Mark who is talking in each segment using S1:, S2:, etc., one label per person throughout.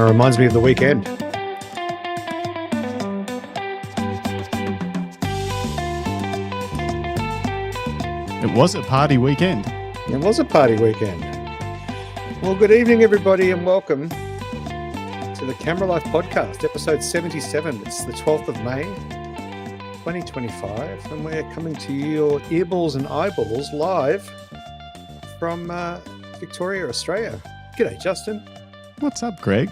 S1: Kind of reminds me of the weekend.
S2: It was a party weekend.
S1: It was a party weekend. Well, good evening, everybody, and welcome to the Camera Life Podcast, episode 77. It's the 12th of May, 2025, and we're coming to your earballs and eyeballs live from Victoria, Australia. G'day, Justin.
S2: What's up, Greg?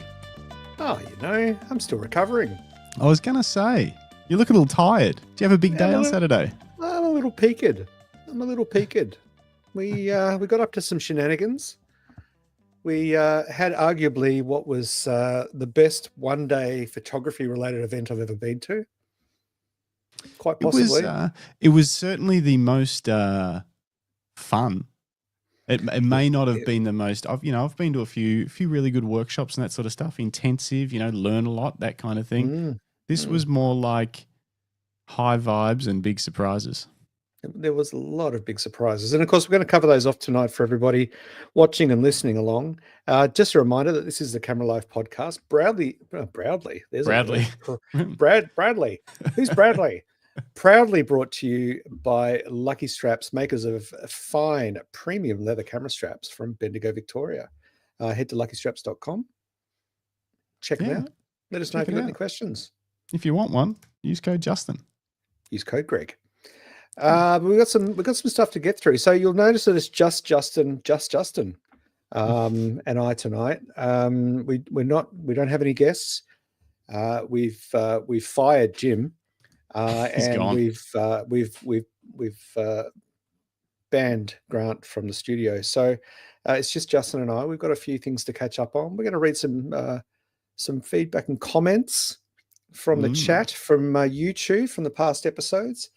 S1: Oh, I'm still recovering.
S2: I was going to say, you look a little tired. Do you have a big day on Saturday?
S1: I'm a little peaked. We got up to some shenanigans. We had arguably what was the best one-day photography-related event I've ever been to. Quite possibly.
S2: It was certainly the most fun. It may not have been the most. I've been to a few really good workshops and that sort of stuff. Intensive, learn a lot, that kind of thing. This was more like high vibes and big surprises.
S1: There was a lot of big surprises. And, of course, we're going to cover those off tonight for everybody watching and listening along. Just a reminder that this is the Camera Life Podcast. Bradley. There's
S2: Bradley.
S1: Bradley. Who's Bradley? Proudly brought to you by Lucky Straps, makers of fine premium leather camera straps from Bendigo, Victoria. Head to luckystraps.com. Check them out. Let us know if you've got any questions.
S2: If you want one, use code Justin.
S1: Use code Greg. We've got some stuff to get through. So you'll notice that it's just Justin, and I tonight. We don't have any guests. We've fired Jim, and we've banned Grant from the studio. So it's just Justin and I. We've got a few things to catch up on. We're going to read some feedback and comments from the chat from YouTube from the past episodes.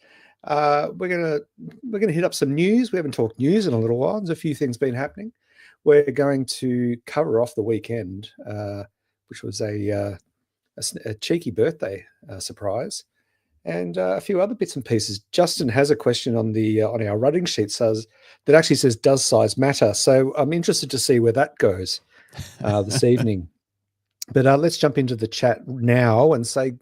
S1: We're gonna hit up some news. We haven't talked news in a little while. There's a few things been happening. We're going to cover off the weekend, which was a cheeky birthday surprise, and a few other bits and pieces. Justin has a question on our running sheet that actually says, "Does size matter?" So I'm interested to see where that goes this evening. But let's jump into the chat now and say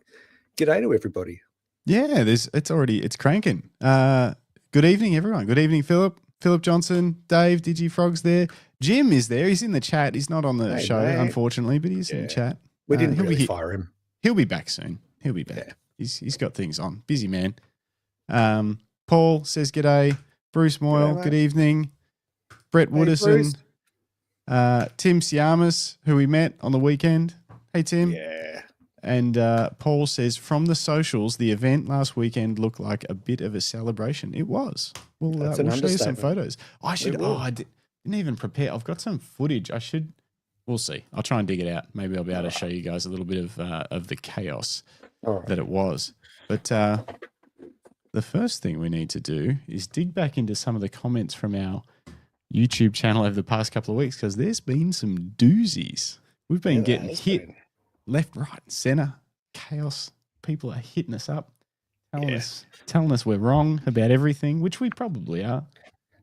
S1: g'day to everybody.
S2: Yeah, it's cranking. Good evening, everyone. Good evening, Philip Johnson, Dave, DigiFrog's there. Jim is there. He's in the chat. He's not on the show, unfortunately, but he's in the chat.
S1: We didn't really fire him.
S2: He'll be back soon. He'll be back. Yeah. He's got things on. Busy man. Paul says g'day. Bruce Moyle, good evening. Brett Wooderson. Tim Siamas, who we met on the weekend. Hey, Tim.
S1: Yeah.
S2: And Paul says, from the socials, the event last weekend looked like a bit of a celebration. It was. We'll show you some photos. I didn't even prepare. I've got some footage. We'll see. I'll try and dig it out. Maybe I'll be able to show you guys a little bit of the chaos that it was. But the first thing we need to do is dig back into some of the comments from our YouTube channel over the past couple of weeks, because there's been some doozies. We've been getting hit left, right, and center. Chaos. People are hitting us up, telling us we're wrong about everything, which we probably are.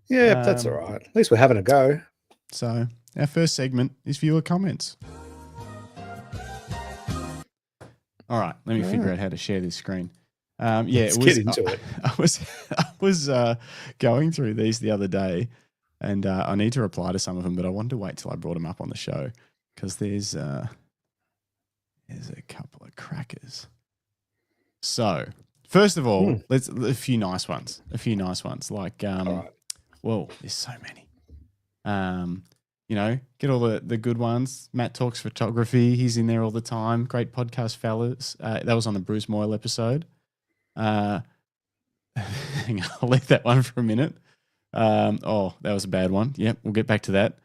S1: Yeah, that's all right. At least we're having a go.
S2: So our first segment is viewer comments. All right, let me figure out how to share this screen.
S1: Let's get into it.
S2: I was going through these the other day, and I need to reply to some of them, but I wanted to wait till I brought them up on the show, because there's a couple of crackers. So, first of all, let's a few nice ones. Like, well, there's so many. Get all the good ones. Matt Talks Photography. He's in there all the time. Great podcast, fellas. That was on the Bruce Moyle episode. Hang on, I'll leave that one for a minute. That was a bad one. Yep, we'll get back to that.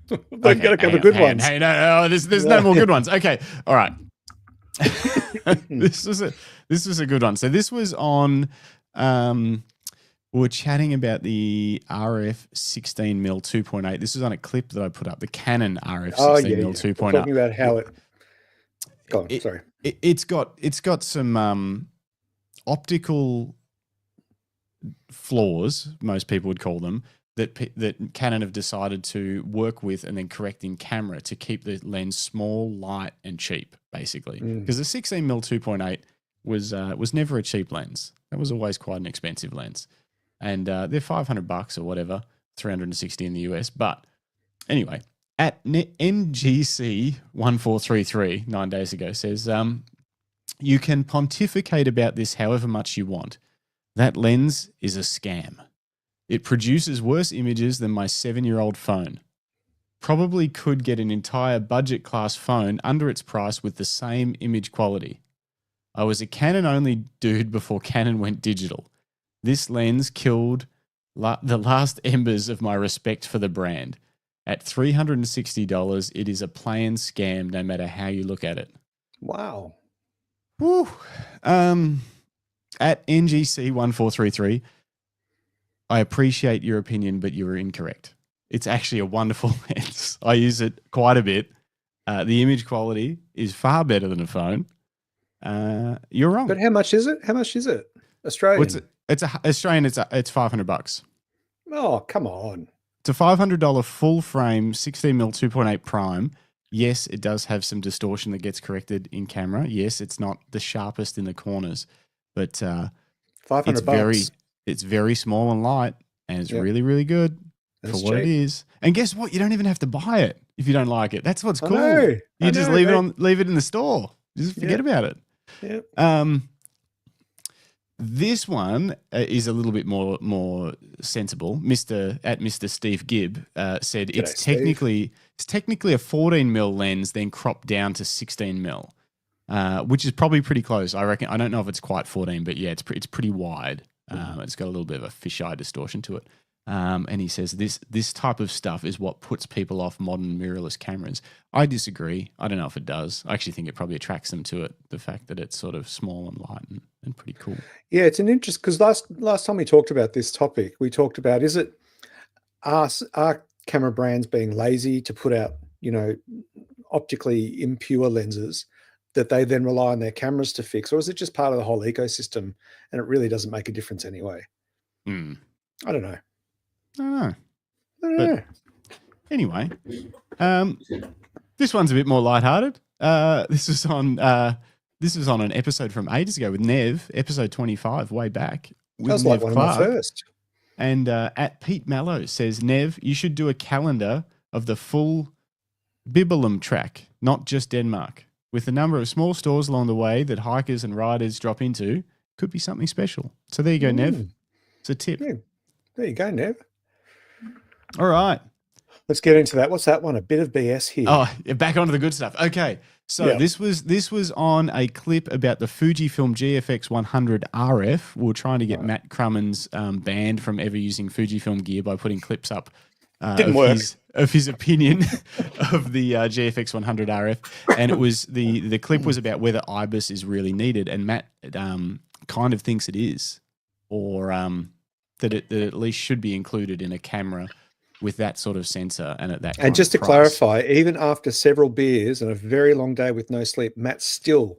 S1: We've got to cover good ones.
S2: Hey, no, there's no more good ones. Okay, all right. This was a good one. So this was on. We were chatting about the RF 16mm 2.8. This was on a clip that I put up. The Canon RF 16mm 2.8.
S1: Talking about how it. Go on. Sorry.
S2: It's got some optical flaws, most people would call them, that Canon have decided to work with and then correct in camera to keep the lens small, light, and cheap, basically. Because the 16mm 2.8 was never a cheap lens. That was always quite an expensive lens, and they're $500 or whatever, 360 in the US. But anyway, at NGC 1433 9 days ago says, you can pontificate about this however much you want. That lens is a scam. It produces worse images than my 7-year-old phone. Probably could get an entire budget class phone under its price with the same image quality. I was a Canon only dude before Canon went digital. This lens killed the last embers of my respect for the brand. At $360, it is a plain scam no matter how you look at it.
S1: Wow.
S2: Woo. At NGC 1433, I appreciate your opinion, but you were incorrect. It's actually a wonderful lens. I use it quite a bit. The image quality is far better than a phone. You're wrong.
S1: But how much is it? How much is it? Australian?
S2: It's Australian. It's $500.
S1: Oh, come on.
S2: It's a $500 full frame 16mm 2.8 prime. Yes, it does have some distortion that gets corrected in camera. Yes, it's not the sharpest in the corners, but
S1: $500.
S2: It's very small and light, and it's really, really good for what it is. And guess what? You don't even have to buy it if you don't like it. That's what's cool. You just leave it in the store. Just forget about it.
S1: Yeah.
S2: This one is a little bit more sensible. Mr. Steve Gibb said it's technically a 14mm lens, then cropped down to 16mm, which is probably pretty close. I reckon. I don't know if it's quite 14, but yeah, it's pretty wide. It's got a little bit of a fisheye distortion to it. And he says this type of stuff is what puts people off modern mirrorless cameras. I disagree. I don't know if it does. I actually think it probably attracts them to it, the fact that it's sort of small and light and pretty cool.
S1: Yeah, it's an interest, because last time we talked about this topic, we talked about, is it are camera brands being lazy to put out, optically impure lenses that they then rely on their cameras to fix, or is it just part of the whole ecosystem and it really doesn't make a difference anyway? I don't know.
S2: I don't know. Anyway, this one's a bit more lighthearted. This was on an episode from ages ago with Nev, episode 25, way back.
S1: That was like one of my first.
S2: And at Pete Mallow says, Nev, you should do a calendar of the full Bibelum track, not just Denmark. With the number of small stores along the way that hikers and riders drop into, could be something special. So there you go, Nev. It's a tip.
S1: Yeah. There you go, Nev.
S2: All right.
S1: Let's get into that. What's that one? A bit of BS here.
S2: Oh, back onto the good stuff. Okay. So this was on a clip about the Fujifilm GFX 100 RF. We were trying to get Matt Crummins banned from ever using Fujifilm gear by putting clips up of his opinion of the GFX 100 RF. And it was the clip was about whether IBIS is really needed. And Matt kind of thinks it is, or that it at least should be included in a camera with that sort of sensor and at that kind
S1: and just
S2: of
S1: to
S2: price.
S1: clarify, even after several beers and a very long day with no sleep, Matt still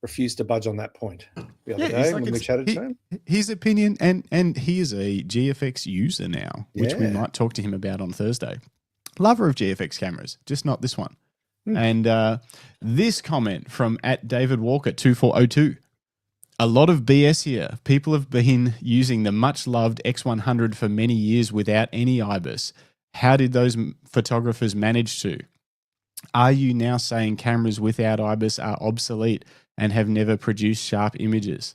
S1: refused to budge on that point the other day when we chatted to him.
S2: His opinion, and he is a GFX user now, which we might talk to him about on Thursday. Lover of GFX cameras, just not this one. And this comment from at David Walker 2402. A lot of BS here. People have been using the much-loved X100 for many years without any IBIS. How did those photographers manage to? Are you now saying cameras without IBIS are obsolete and have never produced sharp images?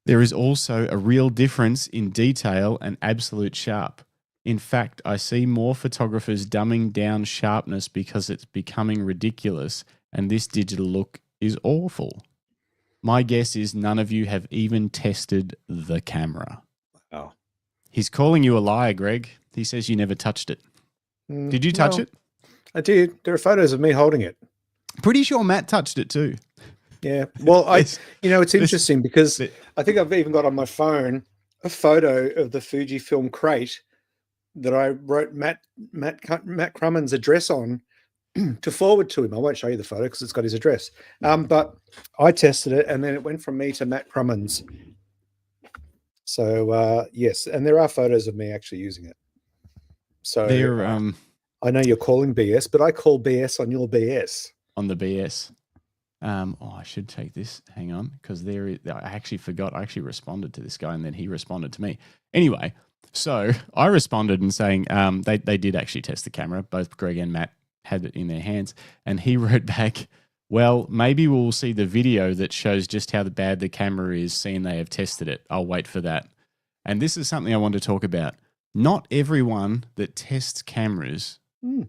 S2: There is also a real difference in detail and absolute sharp. In fact, I see more photographers dumbing down sharpness because it's becoming ridiculous, and this digital look is awful. My guess is none of you have even tested the camera.
S1: Oh.
S2: He's calling you a liar, Greg. He says you never touched it. Did you touch it?
S1: I did. There are photos of me holding it.
S2: Pretty sure Matt touched it too.
S1: Yeah. Well, it's interesting because I think I've even got on my phone a photo of the Fujifilm crate that I wrote Matt Crummins' address on to forward to him. I won't show you the photo because it's got his address. But I tested it, and then it went from me to Matt Crummins. So yes, and there are photos of me actually using it. So
S2: they're
S1: I know you're calling BS, but I call BS on your BS.
S2: On the BS. I should take this. Hang on, because I actually forgot. I actually responded to this guy, and then he responded to me. Anyway, so I responded and saying they did actually test the camera. Both Greg and Matt had it in their hands, and he wrote back, well, maybe we'll see the video that shows just how bad the camera is, seeing they have tested it. I'll wait for that. And this is something I want to talk about. Not everyone that tests cameras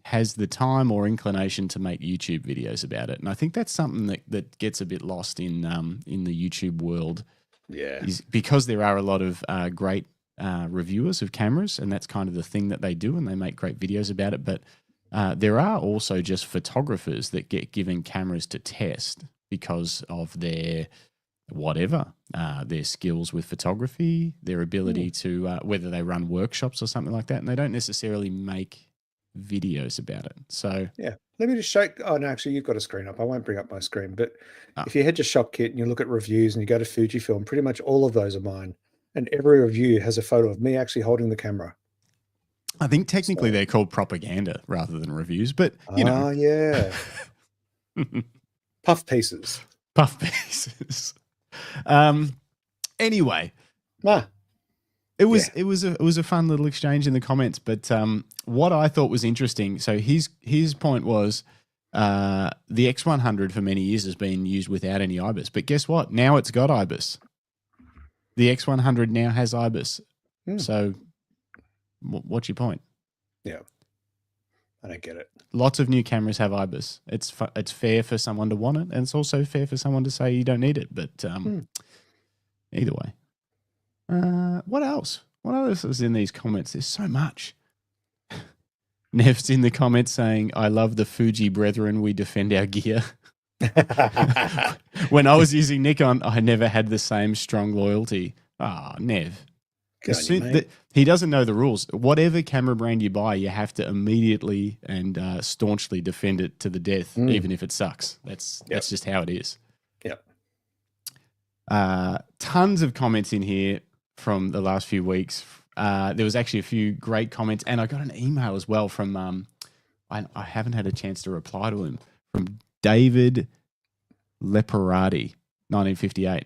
S2: has the time or inclination to make YouTube videos about it. And I think that's something that gets a bit lost in the YouTube world.
S1: Yeah.
S2: Is because there are a lot of great reviewers of cameras, and that's kind of the thing that they do, and they make great videos about it. But there are also just photographers that get given cameras to test because of their whatever, their skills with photography, their ability to, whether they run workshops or something like that, and they don't necessarily make videos about it. So
S1: yeah, let me just show. Oh no, actually, you've got a screen up. I won't bring up my screen, but if you head to ShopKit and you look at reviews and you go to Fujifilm, pretty much all of those are mine, and every review has a photo of me actually holding the camera.
S2: I think technically they're called propaganda rather than reviews, but you know,
S1: yeah, puff pieces.
S2: Anyway, it was a fun little exchange in the comments, but what I thought was interesting. So his point was the X100 for many years has been used without any IBIS, but guess what? Now it's got IBIS. The X100 now has IBIS. So what's your point?
S1: Yeah, I don't get it.
S2: Lots of new cameras have IBIS. It's fair for someone to want it, and it's also fair for someone to say you don't need it. But either way. What else? What else is in these comments? There's so much. Nev's in the comments saying, I love the Fuji brethren. We defend our gear. When I was using Nikon, I never had the same strong loyalty. Nev. He doesn't know the rules. Whatever camera brand you buy, you have to immediately and staunchly defend it to the death, even if it sucks. That's just how it is.
S1: Yep.
S2: Tons of comments in here from the last few weeks. There was actually a few great comments, and I got an email as well from, I haven't had a chance to reply to him, from David Leparati, 1958.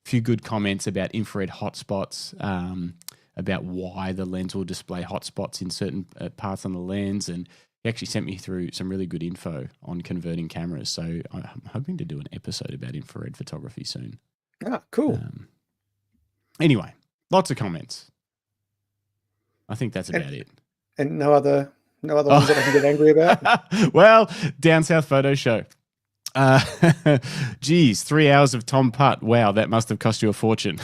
S2: Few good comments about infrared hotspots, about why the lens will display hotspots in certain parts on the lens, and he actually sent me through some really good info on converting cameras. So I'm hoping to do an episode about infrared photography soon.
S1: Cool.
S2: Anyway, lots of comments. I think that's about it.
S1: And no other ones that I can get angry about?
S2: Well, Down South Photo Show. Geez, 3 hours of Tom Putt. Wow, that must have cost you a fortune.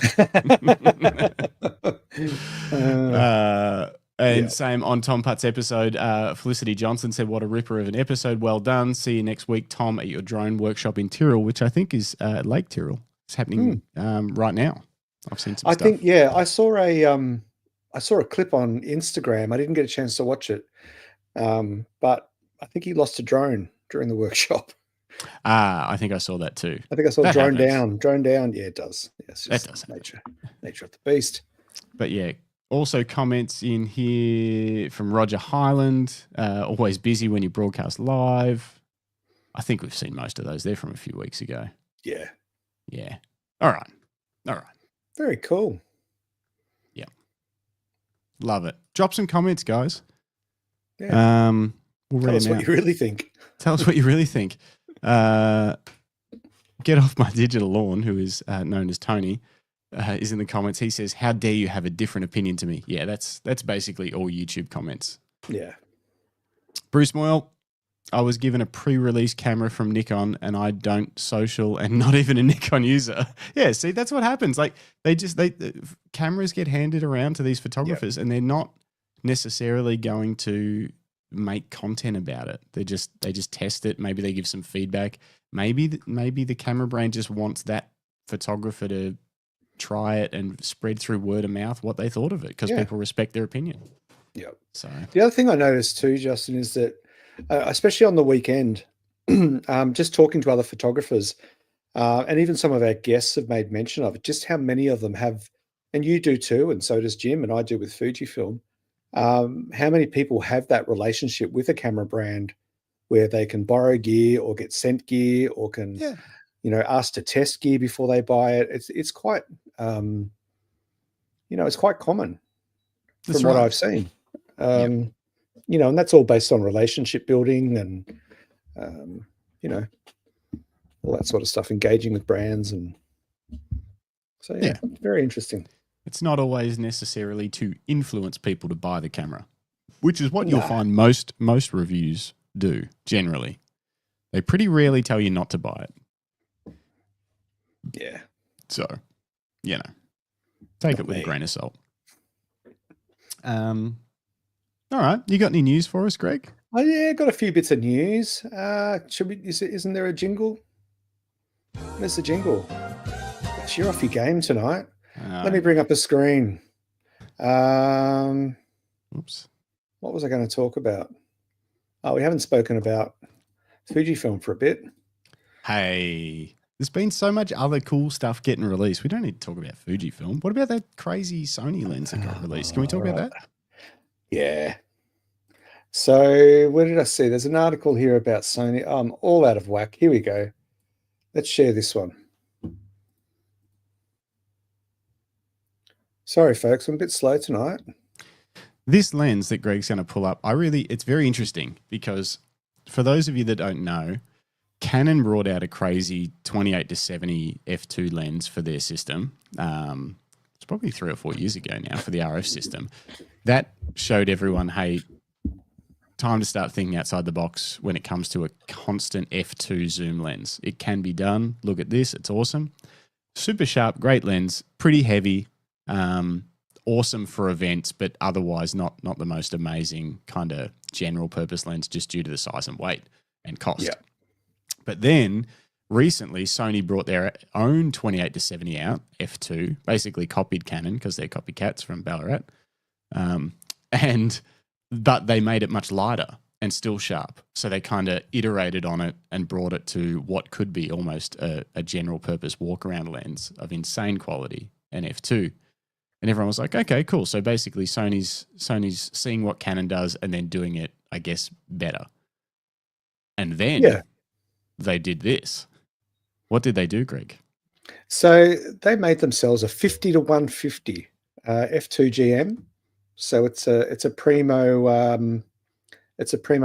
S2: Same on Tom Putt's episode. Felicity Johnson said, what a ripper of an episode. Well done. See you next week, Tom, at your drone workshop in Tyrrell, which I think is Lake Tyrrell. It's happening right now. I've seen some stuff.
S1: I saw a clip on Instagram. I didn't get a chance to watch it. But I think he lost a drone during the workshop.
S2: I think I saw that too.
S1: I think I saw
S2: that
S1: drone
S2: happens.
S1: down. Yeah, it does. Yeah, it's just
S2: that does
S1: nature of the beast.
S2: But yeah, also comments in here from Roger Highland. Always busy when you broadcast live. I think we've seen most of those. They're from a few weeks ago.
S1: Yeah.
S2: Yeah. All right.
S1: Very cool.
S2: Yeah. Love it. Drop some comments, guys.
S1: Yeah.
S2: We'll
S1: Tell us what you really think.
S2: Tell us what you really think. Get off my digital lawn, who is known as Tony, is in the comments. He says, how dare you have a different opinion to me? Yeah, that's basically all YouTube comments.
S1: Yeah.
S2: Bruce Moyle, I was given a pre-release camera from Nikon and I don't social and not even a Nikon user. Yeah, see, that's what happens. Like cameras get handed around to these photographers and they're not necessarily going to make content about it. They just test it. Maybe they give some feedback. Maybe the camera brand just wants that photographer to try it and spread through word of mouth what they thought of it because people respect their opinion.
S1: Yeah.
S2: So
S1: the other thing I noticed too, Justin, is that especially on the weekend, just talking to other photographers, And even some of our guests have made mention of it, just how many of them have, and you do too, and so does Jim, and I do with Fujifilm, how many people have that relationship with a camera brand where they can borrow gear or get sent gear or can, ask to test gear before they buy it. It's quite, it's quite common from what I've seen. And that's all based on relationship building and, all that sort of stuff, engaging with brands. And so, very interesting.
S2: It's not always necessarily to influence people to buy the camera, which is what you'll find most reviews do generally. They pretty rarely tell you not to buy it.
S1: Yeah.
S2: So, take it with a grain of salt. All right. You got any news for us, Greg?
S1: Oh, yeah, got a few bits of news. Isn't there a jingle? Where's the jingle? You're off your game tonight. Let me bring up a screen.
S2: Oops.
S1: What was I going to talk about? Oh, we haven't spoken about Fujifilm for a bit.
S2: Hey, there's been so much other cool stuff getting released. We don't need to talk about Fujifilm. What about that crazy Sony lens that got released? Can we talk about that?
S1: Yeah. So where did I see? There's an article here about Sony. Oh, I'm all out of whack. Here we go. Let's share this one. Sorry, folks. I'm a bit slow tonight.
S2: This lens that Greg's going to pull up, it's very interesting because for those of you that don't know, Canon brought out a crazy 28-70 f2 lens for their system. It's probably 3 or 4 years ago now for the RF system. That showed everyone, hey, time to start thinking outside the box when it comes to a constant f2 zoom lens. It can be done. Look at this. It's awesome. Super sharp, great lens, pretty heavy, awesome for events, but otherwise not the most amazing kind of general purpose lens just due to the size and weight and cost. Yeah. But then recently Sony brought their own 28-70 out, f2, basically copied Canon because they're copycats from Ballarat. But they made it much lighter and still sharp. So they kind of iterated on it and brought it to what could be almost a general purpose walk-around lens of insane quality, an f2. And everyone was like, okay, cool. So basically Sony's seeing what Canon does and then doing it, I guess, better. And then they did this. What did they do, Greg?
S1: So they made themselves a 50-150 f2 GM. So it's a primo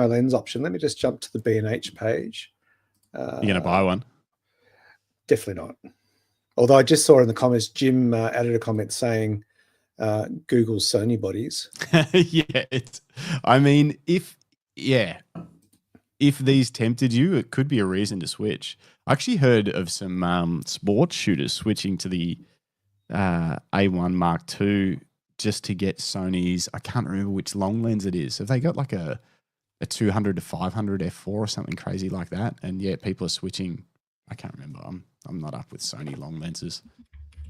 S1: lens option. Let me just jump to the B&H page.
S2: You're going to buy one?
S1: Definitely not. Although I just saw in the comments, Jim added a comment saying Google Sony bodies.
S2: If these tempted you, it could be a reason to switch. I actually heard of some sports shooters switching to the A1 Mark II just to get Sony's, I can't remember which long lens it is. Have they got like a 200 to 500 f4 or something crazy like that? And yeah, people are switching. I can't remember. I'm not up with Sony long lenses.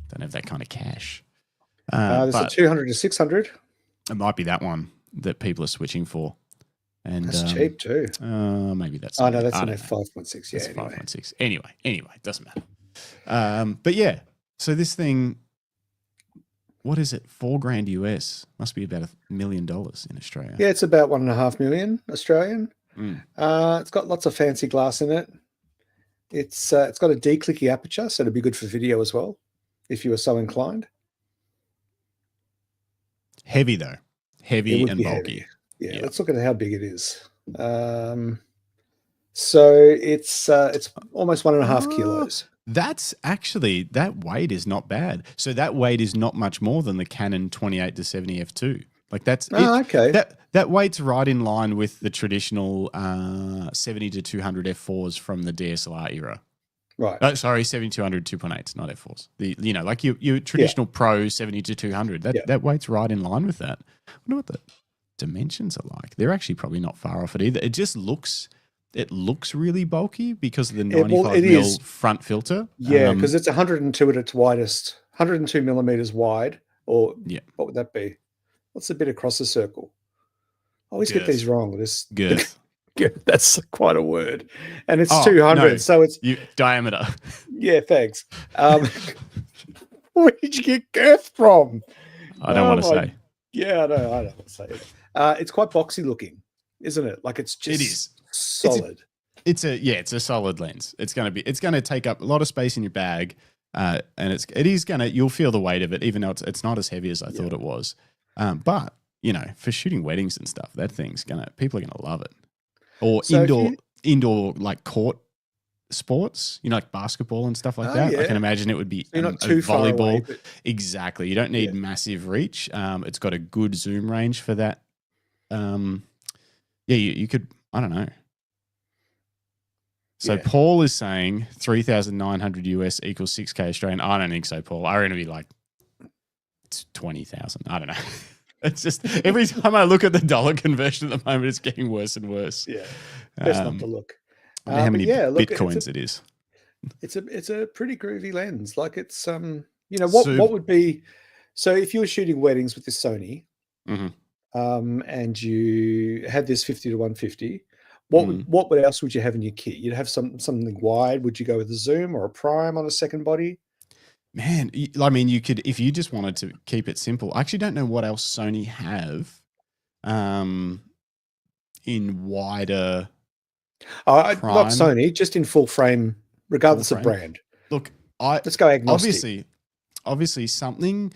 S2: Don't have that kind of cash.
S1: There's a 200 to 600.
S2: It might be that one that people are switching for. And
S1: that's cheap too.
S2: Maybe that's.
S1: Oh no, that's an f5.6. Yeah,
S2: anyway. 5.6. Anyway, it doesn't matter. But yeah, so this thing, what is it? $4,000 US. Must be about $1 million in Australia.
S1: Yeah, it's about 1.5 million Australian. It's got lots of fancy glass in it. It's got a declicky aperture, so it'd be good for video as well, if you were so inclined.
S2: Heavy though, heavy and bulky.
S1: Heavy. Yeah, let's look at how big it is. So it's almost 1.5 kilos.
S2: That's actually, that weight is not bad. So that weight is not much more than the Canon 28-70 f2. Like that's
S1: okay.
S2: That weight's right in line with the traditional 70 to 200 f4s from the DSLR era.
S1: Right.
S2: Sorry, 7200 2.8s, not f4s. Like your traditional Pro 70 to 200. That weight's right in line with that. I wonder what the dimensions are like. They're actually probably not far off it either. It just looks really bulky because of the 95mm front filter.
S1: Yeah, because it's 102 at its widest, 102 millimeters wide. Or what would that be? What's the bit across the circle? I always get these wrong.
S2: Girth.
S1: That's quite a word. And it's 200.
S2: No,
S1: so it's
S2: diameter.
S1: Yeah, thanks. Where did you get girth from?
S2: I don't want to say.
S1: Yeah, I don't want to say it. It's quite boxy looking, isn't it? Like it's just
S2: it is
S1: solid.
S2: It's a solid lens. It's going to take up a lot of space in your bag, and you'll feel the weight of it, even though it's not as heavy as I thought it was. But for shooting weddings and stuff, that thing's people are gonna love it. Or so indoor like court sports, like basketball and stuff like that. Yeah. I can imagine it would be
S1: not too far away, but...
S2: Exactly. You don't need massive reach. It's got a good zoom range for that. You could, I don't know. So Paul is saying 3,900 US equals 6K Australian. I don't think so, Paul. I reckon it'd be like 20,000. I don't know. It's just every time I look at the dollar conversion at the moment, it's getting worse and worse.
S1: Yeah, best not to look.
S2: How many bitcoins it is?
S1: It's a pretty groovy lens. Like it's what would be so if you were shooting weddings with this Sony, and you had this 50-150. What else would you have in your kit? You'd have something wide. Would you go with a zoom or a prime on a second body?
S2: Man, I mean, you could, if you just wanted to keep it simple. I actually don't know what else Sony have in wider
S1: not Sony, just in full frame, regardless of brand.
S2: Look,
S1: let's go agnostic.
S2: Obviously something,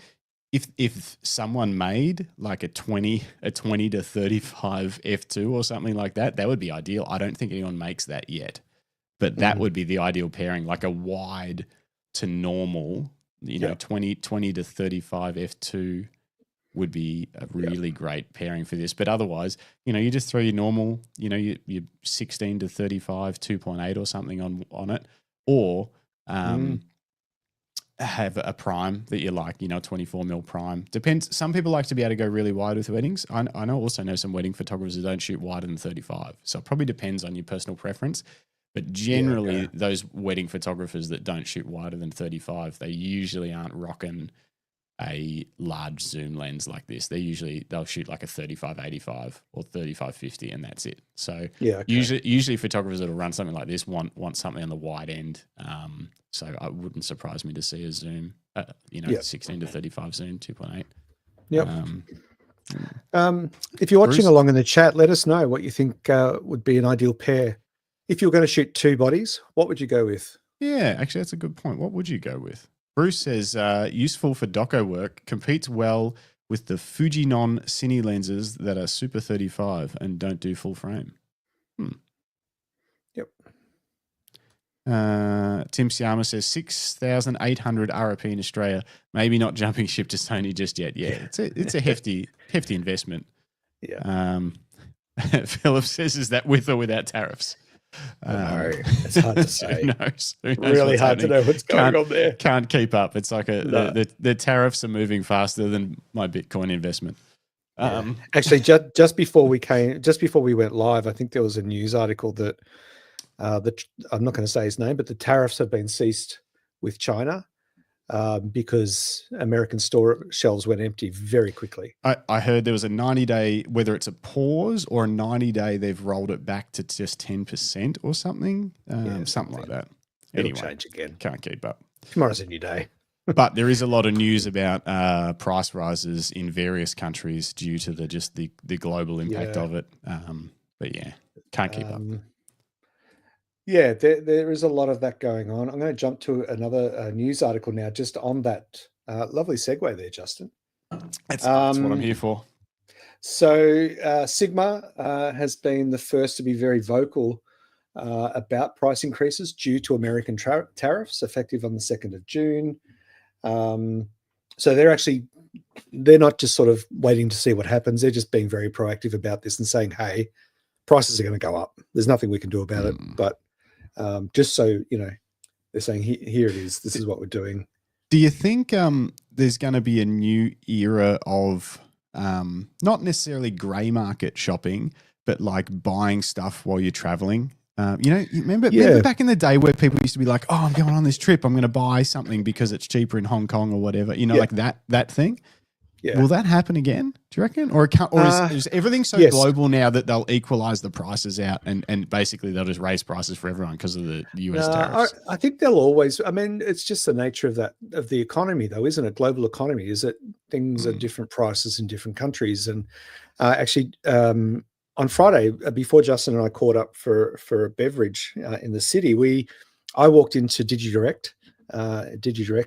S2: if someone made like a 20 to 35 f2 or something like that, that would be ideal. I don't think anyone makes that yet, but that would be the ideal pairing, like a wide to normal, 20 to 35 f2 would be a really great pairing for this. But otherwise, you just throw your normal, your 16 to 35 2.8 or something on it, or have a prime that you like, 24 mil prime. Depends. Some people like to be able to go really wide with weddings. I also know some wedding photographers who don't shoot wider than 35. So it probably depends on your personal preference. But generally, those wedding photographers that don't shoot wider than 35, they usually aren't rocking a large zoom lens like this. They'll shoot like a 35-85 or 35-50, and that's it. So usually photographers that'll run something like this want something on the wide end. So it wouldn't surprise me to see a zoom, 16 to 35 zoom 2.8.
S1: Yep. If you're watching along in the chat, let us know what you think would be an ideal pair. If you're going to shoot two bodies, what would you go with?
S2: Yeah, actually, that's a good point. What would you go with? Bruce says, useful for doco work, competes well with the Fujinon Cine lenses that are Super 35 and don't do full frame.
S1: Yep.
S2: Tim Siama says 6,800 RRP in Australia. Maybe not jumping ship to Sony just yet. Yeah, it's a hefty investment.
S1: Yeah.
S2: Philip says, is that with or without tariffs?
S1: No, it's hard to say.
S2: Who knows
S1: really hard to know what's going on there.
S2: Can't keep up. It's like the tariffs are moving faster than my Bitcoin investment.
S1: Actually, just before we went live, I think there was a news article that I'm not going to say his name, but the tariffs have been ceased with China because American store shelves went empty very quickly.
S2: I heard there was a 90-day, whether it's a pause or a 90-day, they've rolled it back to just 10% or something, something like that.
S1: It'll change again.
S2: Can't keep up.
S1: Tomorrow's a new day.
S2: But there is a lot of news about price rises in various countries due to the global impact of it. But yeah, can't keep up.
S1: Yeah, there is a lot of that going on. I'm going to jump to another news article now, just on that lovely segue there, Justin.
S2: That's what I'm here for.
S1: So Sigma has been the first to be very vocal about price increases due to American tariffs effective on the 2nd of June. So they're not just sort of waiting to see what happens. They're just being very proactive about this and saying, hey, prices are going to go up. There's nothing we can do about it. But just so, they're saying, here it is. This is what we're doing.
S2: Do you think there's going to be a new era of not necessarily grey market shopping, but like buying stuff while you're traveling? You remember back in the day where people used to be like, oh, I'm going on this trip, I'm going to buy something because it's cheaper in Hong Kong or whatever, like that thing?
S1: Yeah.
S2: Will that happen again? Do you reckon? Or is everything so global now that they'll equalize the prices out and basically they'll just raise prices for everyone because of the US tariffs?
S1: I think they'll always. I mean, it's just the nature of the economy, though, isn't it? Global economy is that things are different prices in different countries. And actually, on Friday, before Justin and I caught up for a beverage in the city, I walked into Digidirect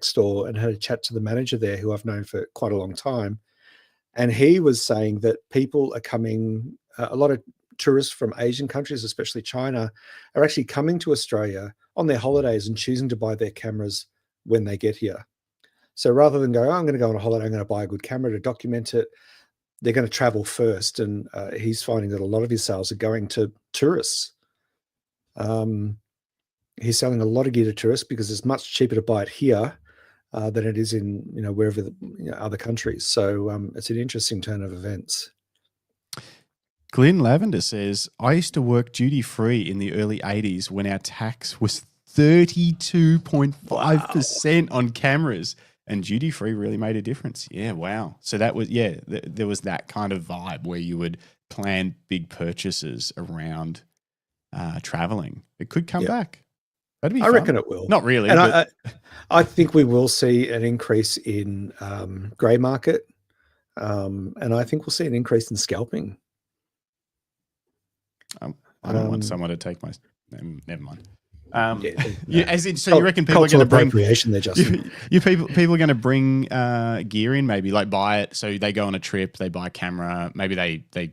S1: store and had a chat to the manager there, who I've known for quite a long time. And he was saying that people are coming, a lot of tourists from Asian countries, especially China, are actually coming to Australia on their holidays and choosing to buy their cameras when they get here. So rather than go, I'm going to go on a holiday, I'm going to buy a good camera to document it, they're going to travel first. And he's finding that a lot of his sales are going to tourists. He's selling a lot of gear to tourists because it's much cheaper to buy it here than it is in wherever other countries. So it's an interesting turn of events.
S2: Glenn Lavender says, I used to work duty free in the early 80s when our tax was 32.5% on cameras, and duty free really made a difference. Yeah, wow. So that was there was that kind of vibe where you would plan big purchases around traveling. It could come back. That'd be fun.
S1: I reckon it will.
S2: Not really.
S1: And I think we will see an increase in grey market. And I think we'll see an increase in scalping.
S2: I don't want someone to take my... Never mind. As in, so you reckon people are going to bring...
S1: appropriation there, Justin.
S2: People are going to bring gear in, maybe, like buy it. So they go on a trip, they buy a camera. Maybe they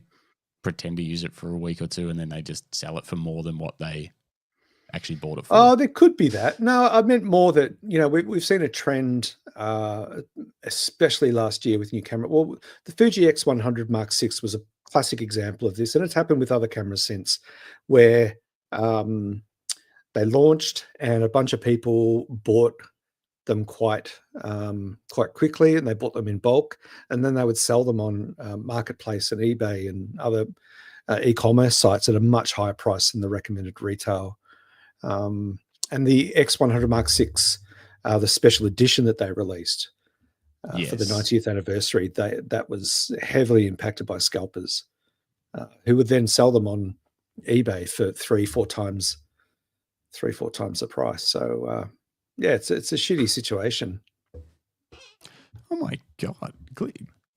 S2: pretend to use it for a week or two and then they just sell it for more than what they actually bought it for.
S1: Oh, there could be that. No, I meant more that, we've seen a trend, especially last year with new camera. Well, the Fuji X100 Mark VI was a classic example of this, and it's happened with other cameras since, where they launched and a bunch of people bought them quite quickly, and they bought them in bulk, and then they would sell them on Marketplace and eBay and other e-commerce sites at a much higher price than the recommended retail. And the X100 Mark VI, the special edition that they released for the 90th anniversary, that was heavily impacted by scalpers, who would then sell them on eBay for 3-4 times the price. So it's a shitty situation.
S2: Oh my God,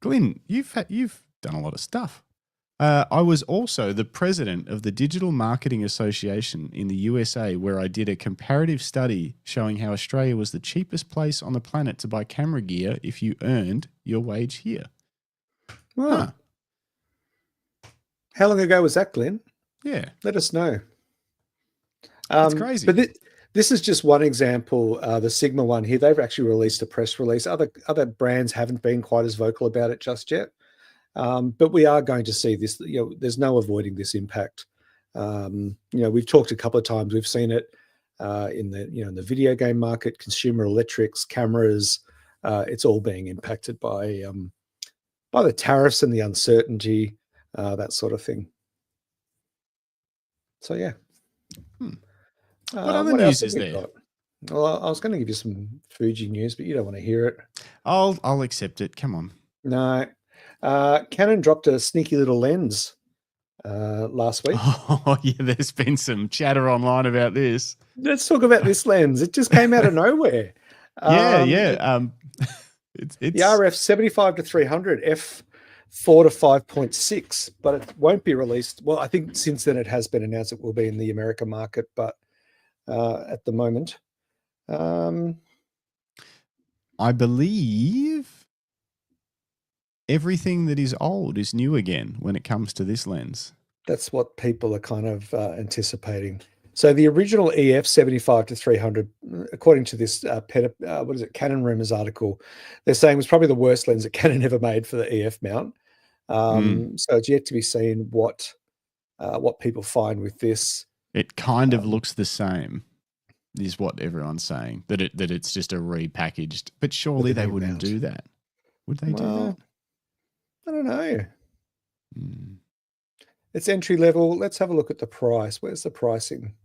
S2: Glenn, you've done a lot of stuff. I was also the president of the Digital Marketing Association in the USA, where I did a comparative study showing how Australia was the cheapest place on the planet to buy camera gear if you earned your wage here.
S1: Wow. Huh. How long ago was that, Glenn?
S2: Yeah.
S1: Let us know.
S2: That's crazy.
S1: But this is just one example. The Sigma one here, they've actually released a press release. Other brands haven't been quite as vocal about it just yet. But we are going to see this. There's no avoiding this impact. We've talked a couple of times. We've seen it in the video game market, consumer electrics, cameras. It's all being impacted by the tariffs and the uncertainty, that sort of thing. So yeah.
S2: What other news is there?
S1: Well, I was going to give you some Fuji news, but you don't want to hear it.
S2: I'll accept it. Come on.
S1: No. Canon dropped a sneaky little lens last week.
S2: Oh, yeah, there's been some chatter online about this.
S1: Let's talk about this lens. It just came out of nowhere.
S2: It's
S1: the RF 75-300 f4 to 5.6, but it won't be released. Well, I think since then it has been announced it will be in the American market, but at the moment,
S2: I believe everything that is old is new again when it comes to this lens.
S1: That's what people are kind of anticipating. So the original EF 75-300, according to this Canon Rumors article, they're saying was probably the worst lens that Canon ever made for the EF mount. So it's yet to be seen what people find with this.
S2: It kind of looks the same, is what everyone's saying. That it's just a repackaged. But surely they wouldn't do that. Would they do that?
S1: I don't know. It's entry level. Let's have a look at the price. Where's the pricing?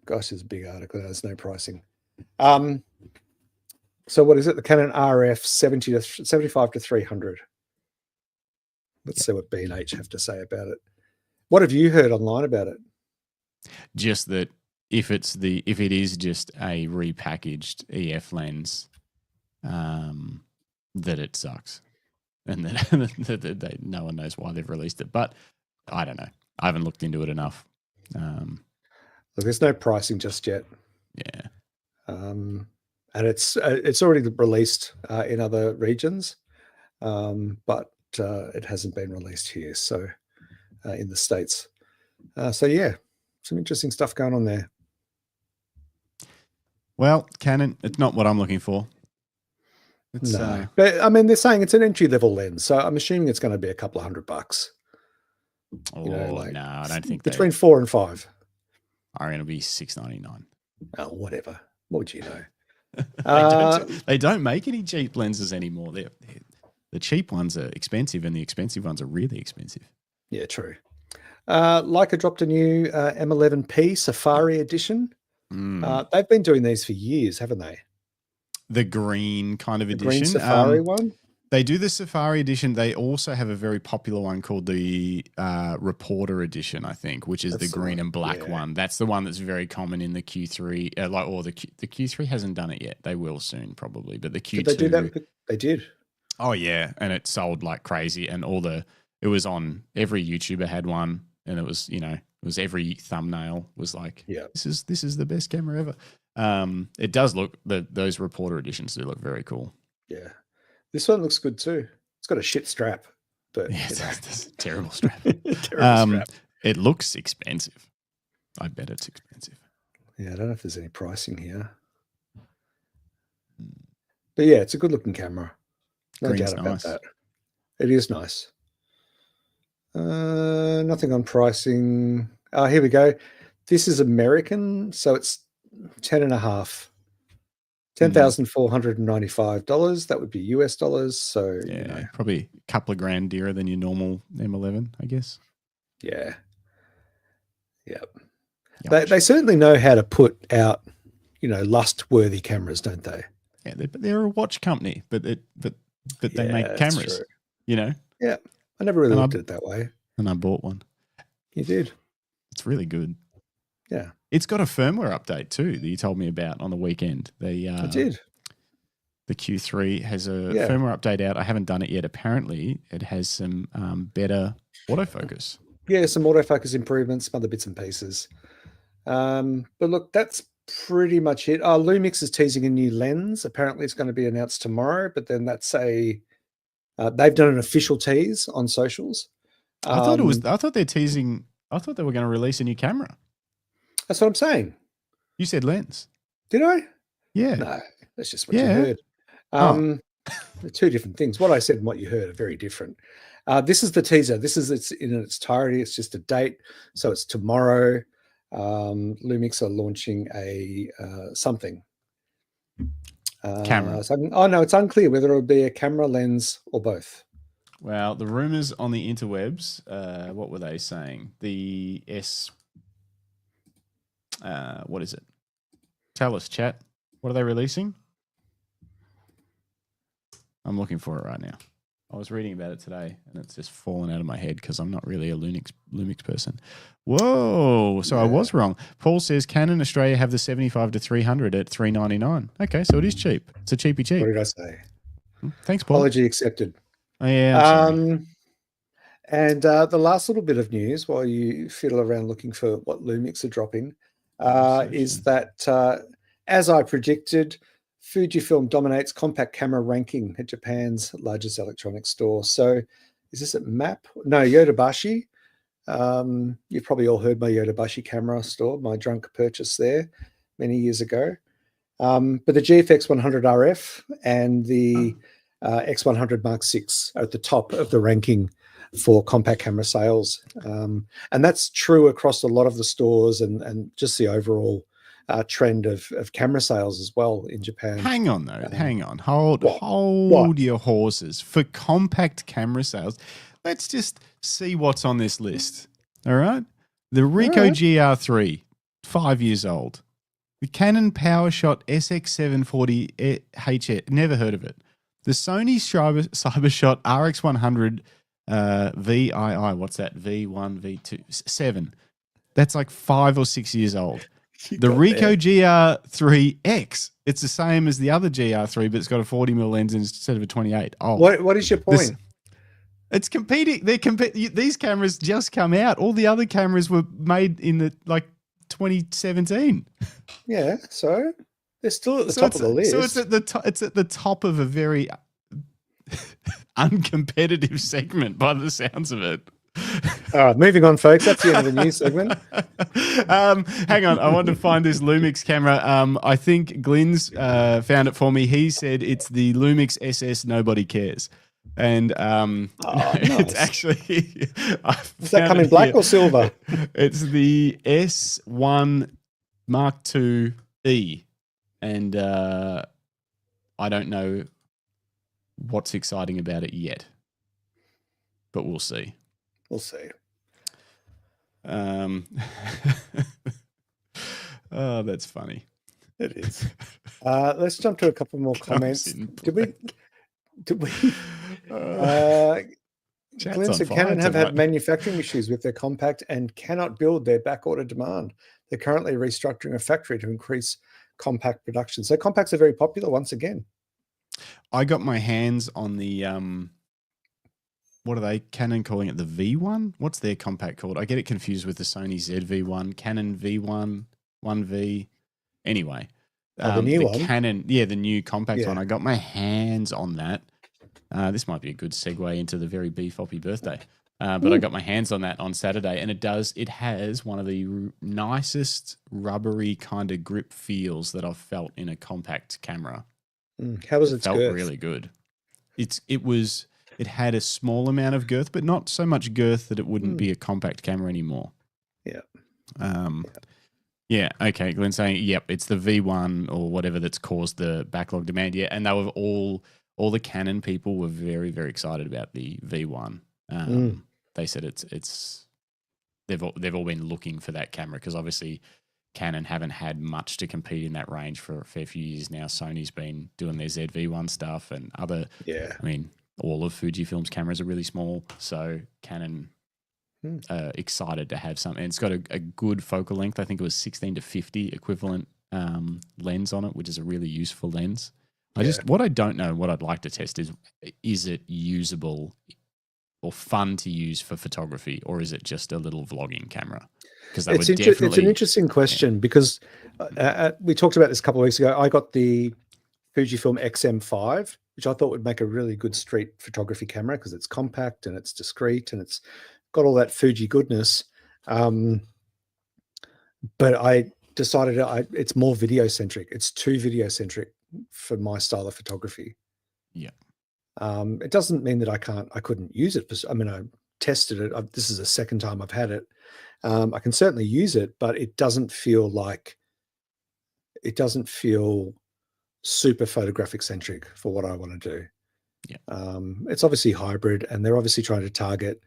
S1: Gosh, it's a big article. There's no pricing. So what is it? The Canon RF 75 to 300. Let's see what B&H have to say about it. What have you heard online about it?
S2: Just that if it is just a repackaged EF lens, that it sucks, and that no one knows why they've released it. But I don't know. I haven't looked into it enough.
S1: Look, there's no pricing just yet.
S2: Yeah.
S1: And it's already released in other regions, but it hasn't been released here. So in the States. So yeah, some interesting stuff going on there.
S2: Well, Canon, it's not what I'm looking for. It's,
S1: no, but I mean, they're saying it's an entry-level lens, so I'm assuming it's going to be a couple of $100.
S2: Oh, no, I don't think
S1: between 4 and 5.
S2: Are going to be $6.99.
S1: Oh, whatever. What would you know?
S2: They don't make any cheap lenses anymore. The cheap ones are expensive, and the expensive ones are really expensive.
S1: Yeah, true. Leica dropped a new M11P Safari edition. They've been doing these for years, haven't they?
S2: The green kind of edition.
S1: Green Safari one?
S2: They do the Safari edition. They also have a very popular one called the Reporter edition, I think, which is the green and black one. That's the one that's very common in the Q3. The Q3 hasn't done it yet. They will soon, probably. But the Q2...
S1: Did they do that? They did.
S2: Oh, yeah. And it sold like crazy. And it was on, every YouTuber had one. And it was, every thumbnail was like, this is the best camera ever. It does look, those Reporter editions do look very cool.
S1: Yeah. This one looks good too. It's got a shit strap, but
S2: it's a terrible strap.
S1: Strap.
S2: It looks expensive. I bet it's expensive.
S1: Yeah, I don't know if there's any pricing here. But yeah, it's a good looking camera. No doubt about that. It is nice. Nothing on pricing. Oh, here we go. This is American, so it's $10.5. $10,495. That would be US dollars. So
S2: probably a couple of grand dearer than your normal M11, I guess.
S1: Yeah. Yep. They certainly know how to put out, lust-worthy cameras, don't they?
S2: Yeah, they're a watch company, but they make cameras. Yeah,
S1: I never really looked at it that way.
S2: And I bought one.
S1: You did.
S2: It's really good.
S1: Yeah.
S2: It's got a firmware update too that you told me about on the weekend.
S1: I did.
S2: The Q3 has a firmware update out. I haven't done it yet. Apparently, it has some better autofocus.
S1: Yeah, some autofocus improvements, some other bits and pieces. But look, that's pretty much it. Lumix is teasing a new lens. Apparently, it's going to be announced tomorrow. But then that's they've done an official tease on socials.
S2: I thought they're teasing. I thought they were going to release a new camera.
S1: That's what I'm saying.
S2: You said lens.
S1: Did I?
S2: Yeah.
S1: No, that's just what you heard. They're two different things. What I said and what you heard are very different. This is the teaser. This is it's in its entirety. It's just a date. So it's tomorrow. Lumix are launching a something.
S2: Camera.
S1: No, it's unclear whether it'll be a camera, lens, or both.
S2: Well, the rumors on the interwebs, what were they saying? The what is it? Tell us, chat. What are they releasing? I'm looking for it right now. I was reading about it today, and it's just fallen out of my head because I'm not really a Lumix person. Whoa! So I was wrong. Paul says Canon Australia have the 75 to 300 at $399. Okay, so it is cheap. It's a cheapy cheap.
S1: What did I say?
S2: Thanks, Paul.
S1: Apology accepted.
S2: Oh, yeah.
S1: And the last little bit of news while you fiddle around looking for what Lumix are dropping is that, as I predicted, Fujifilm dominates compact camera ranking at Japan's largest electronics store. So is this at MAP? No, Yodobashi. You've probably all heard my Yodobashi camera store, my drunk purchase there many years ago. But the GFX 100 RF and the X100 Mark VI are at the top of the ranking for compact camera sales. And that's true across a lot of the stores and just the overall trend of camera sales as well in Japan.
S2: Hang on, though. Hang on. Hold your horses. For compact camera sales, let's just see what's on this list. All right? The Ricoh GR3, 5 years old. The Canon PowerShot SX740 HS. Never heard of it. The Sony CyberShot RX100 VII. What's that? V1, V2, 7. That's like 5 or 6 years old. The Ricoh GR3X. It's the same as the other GR3, but it's got a 40mm lens instead of a 28. Oh,
S1: what is your point?
S2: It's competing. These cameras just come out. All the other cameras were made in the 2017.
S1: Yeah, so they're still at the top of the list.
S2: So it's at the top of a very uncompetitive segment by the sounds of it.
S1: All right, moving on, folks. That's the end of the news segment.
S2: Hang on. I want to find this Lumix camera. I think Glenn's found it for me. He said it's the Lumix SS Nobody Cares. And
S1: nice.
S2: It's actually...
S1: Does that come in black or silver?
S2: It's the S1 Mark II E. And I don't know what's exciting about it yet. But we'll see.
S1: We'll see.
S2: Oh, that's funny.
S1: It is. Let's jump to a couple more comments. Did we? Glenn said Canon have had manufacturing issues with their compact and cannot build their backorder demand. They're currently restructuring a factory to increase compact production. So compacts are very popular once again.
S2: I got my hands on the what are they? Canon calling it the V1? What's their compact called? I get it confused with the Sony ZV-1, Canon V1, 1V. Anyway,
S1: the new one?
S2: Canon, the new compact one. I got my hands on that. This might be a good segue into the very beef-oppy birthday. But I got my hands on that on Saturday, and it has one of the nicest rubbery kind of grip feels that I've felt in a compact camera.
S1: How was it?
S2: Felt really good. It had a small amount of girth, but not so much girth that it wouldn't be a compact camera anymore.
S1: Yeah.
S2: Yeah. Okay. Glenn saying, yep, it's the V1 or whatever that's caused the backlog demand. Yeah. And they were all the Canon people were very, very excited about the V1. They said they've all been looking for that camera because obviously Canon haven't had much to compete in that range for a fair few years now. Sony's been doing their ZV-1 stuff and other.
S1: Yeah.
S2: I mean, all of Fujifilm's cameras are really small, so Canon excited to have something. And it's got a good focal length. I think it was 16 to 50 equivalent lens on it, which is a really useful lens. What I don't know, what I'd like to test is it usable or fun to use for photography, or is it just a little vlogging camera? Because it's
S1: an interesting question because we talked about this a couple of weeks ago. I got the Fujifilm XM5, which I thought would make a really good street photography camera because it's compact and it's discreet and it's got all that Fuji goodness. But I decided it's more video centric. It's too video centric for my style of photography.
S2: Yeah.
S1: It doesn't mean that I couldn't use it. I tested it. This is the second time I've had it. I can certainly use it, but it doesn't feel super photographic centric for what I want to do.
S2: Yeah.
S1: It's obviously hybrid, and they're obviously trying to target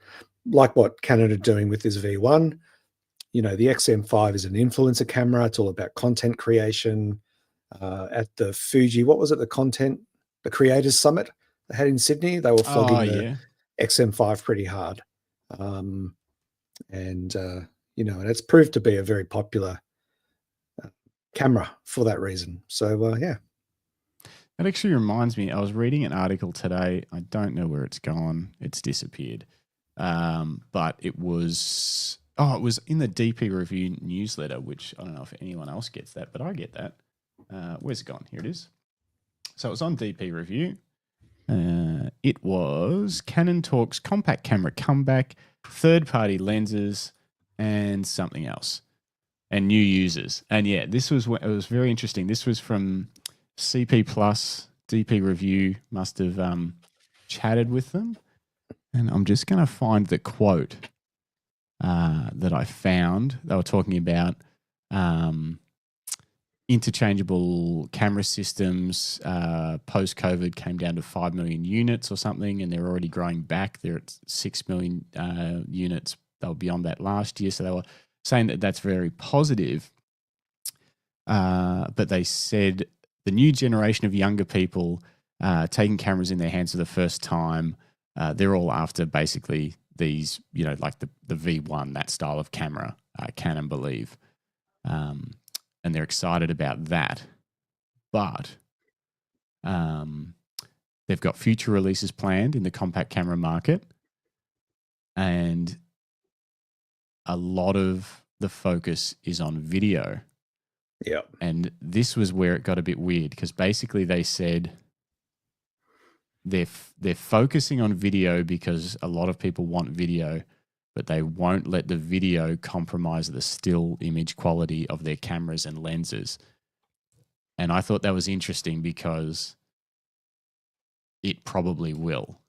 S1: like what Canon are doing with this V1. You know, the XM5 is an influencer camera. It's all about content creation. At the Fuji, what was it? The Creators Summit they had in Sydney. They were flogging the XM5 pretty hard. And it's proved to be a very popular camera for that reason. So, yeah.
S2: That actually reminds me, I was reading an article today. I don't know where it's gone. It's disappeared. But it was in the DP Review newsletter, which I don't know if anyone else gets that, but I get that. Where's it gone? Here it is. So it was on DP Review. It was Canon Talks Compact Camera Comeback, third-party lenses, and something else. And new users. And yeah, it was very interesting. This was from CP Plus, DP Review must have chatted with them. And I'm just going to find the quote that I found. They were talking about interchangeable camera systems post-COVID came down to 5 million units or something, and they're already growing back. They're at 6 million units. They were beyond that last year. So they were saying that that's very positive. but they said the new generation of younger people taking cameras in their hands for the first time, they're all after basically these, like the V1, that style of camera, Canon believe. And they're excited about that. But they've got future releases planned in the compact camera market. And a lot of the focus is on video.
S1: Yeah.
S2: And this was where it got a bit weird, because basically they said they're focusing on video because a lot of people want video, but they won't let the video compromise the still image quality of their cameras and lenses. And I thought that was interesting because it probably will.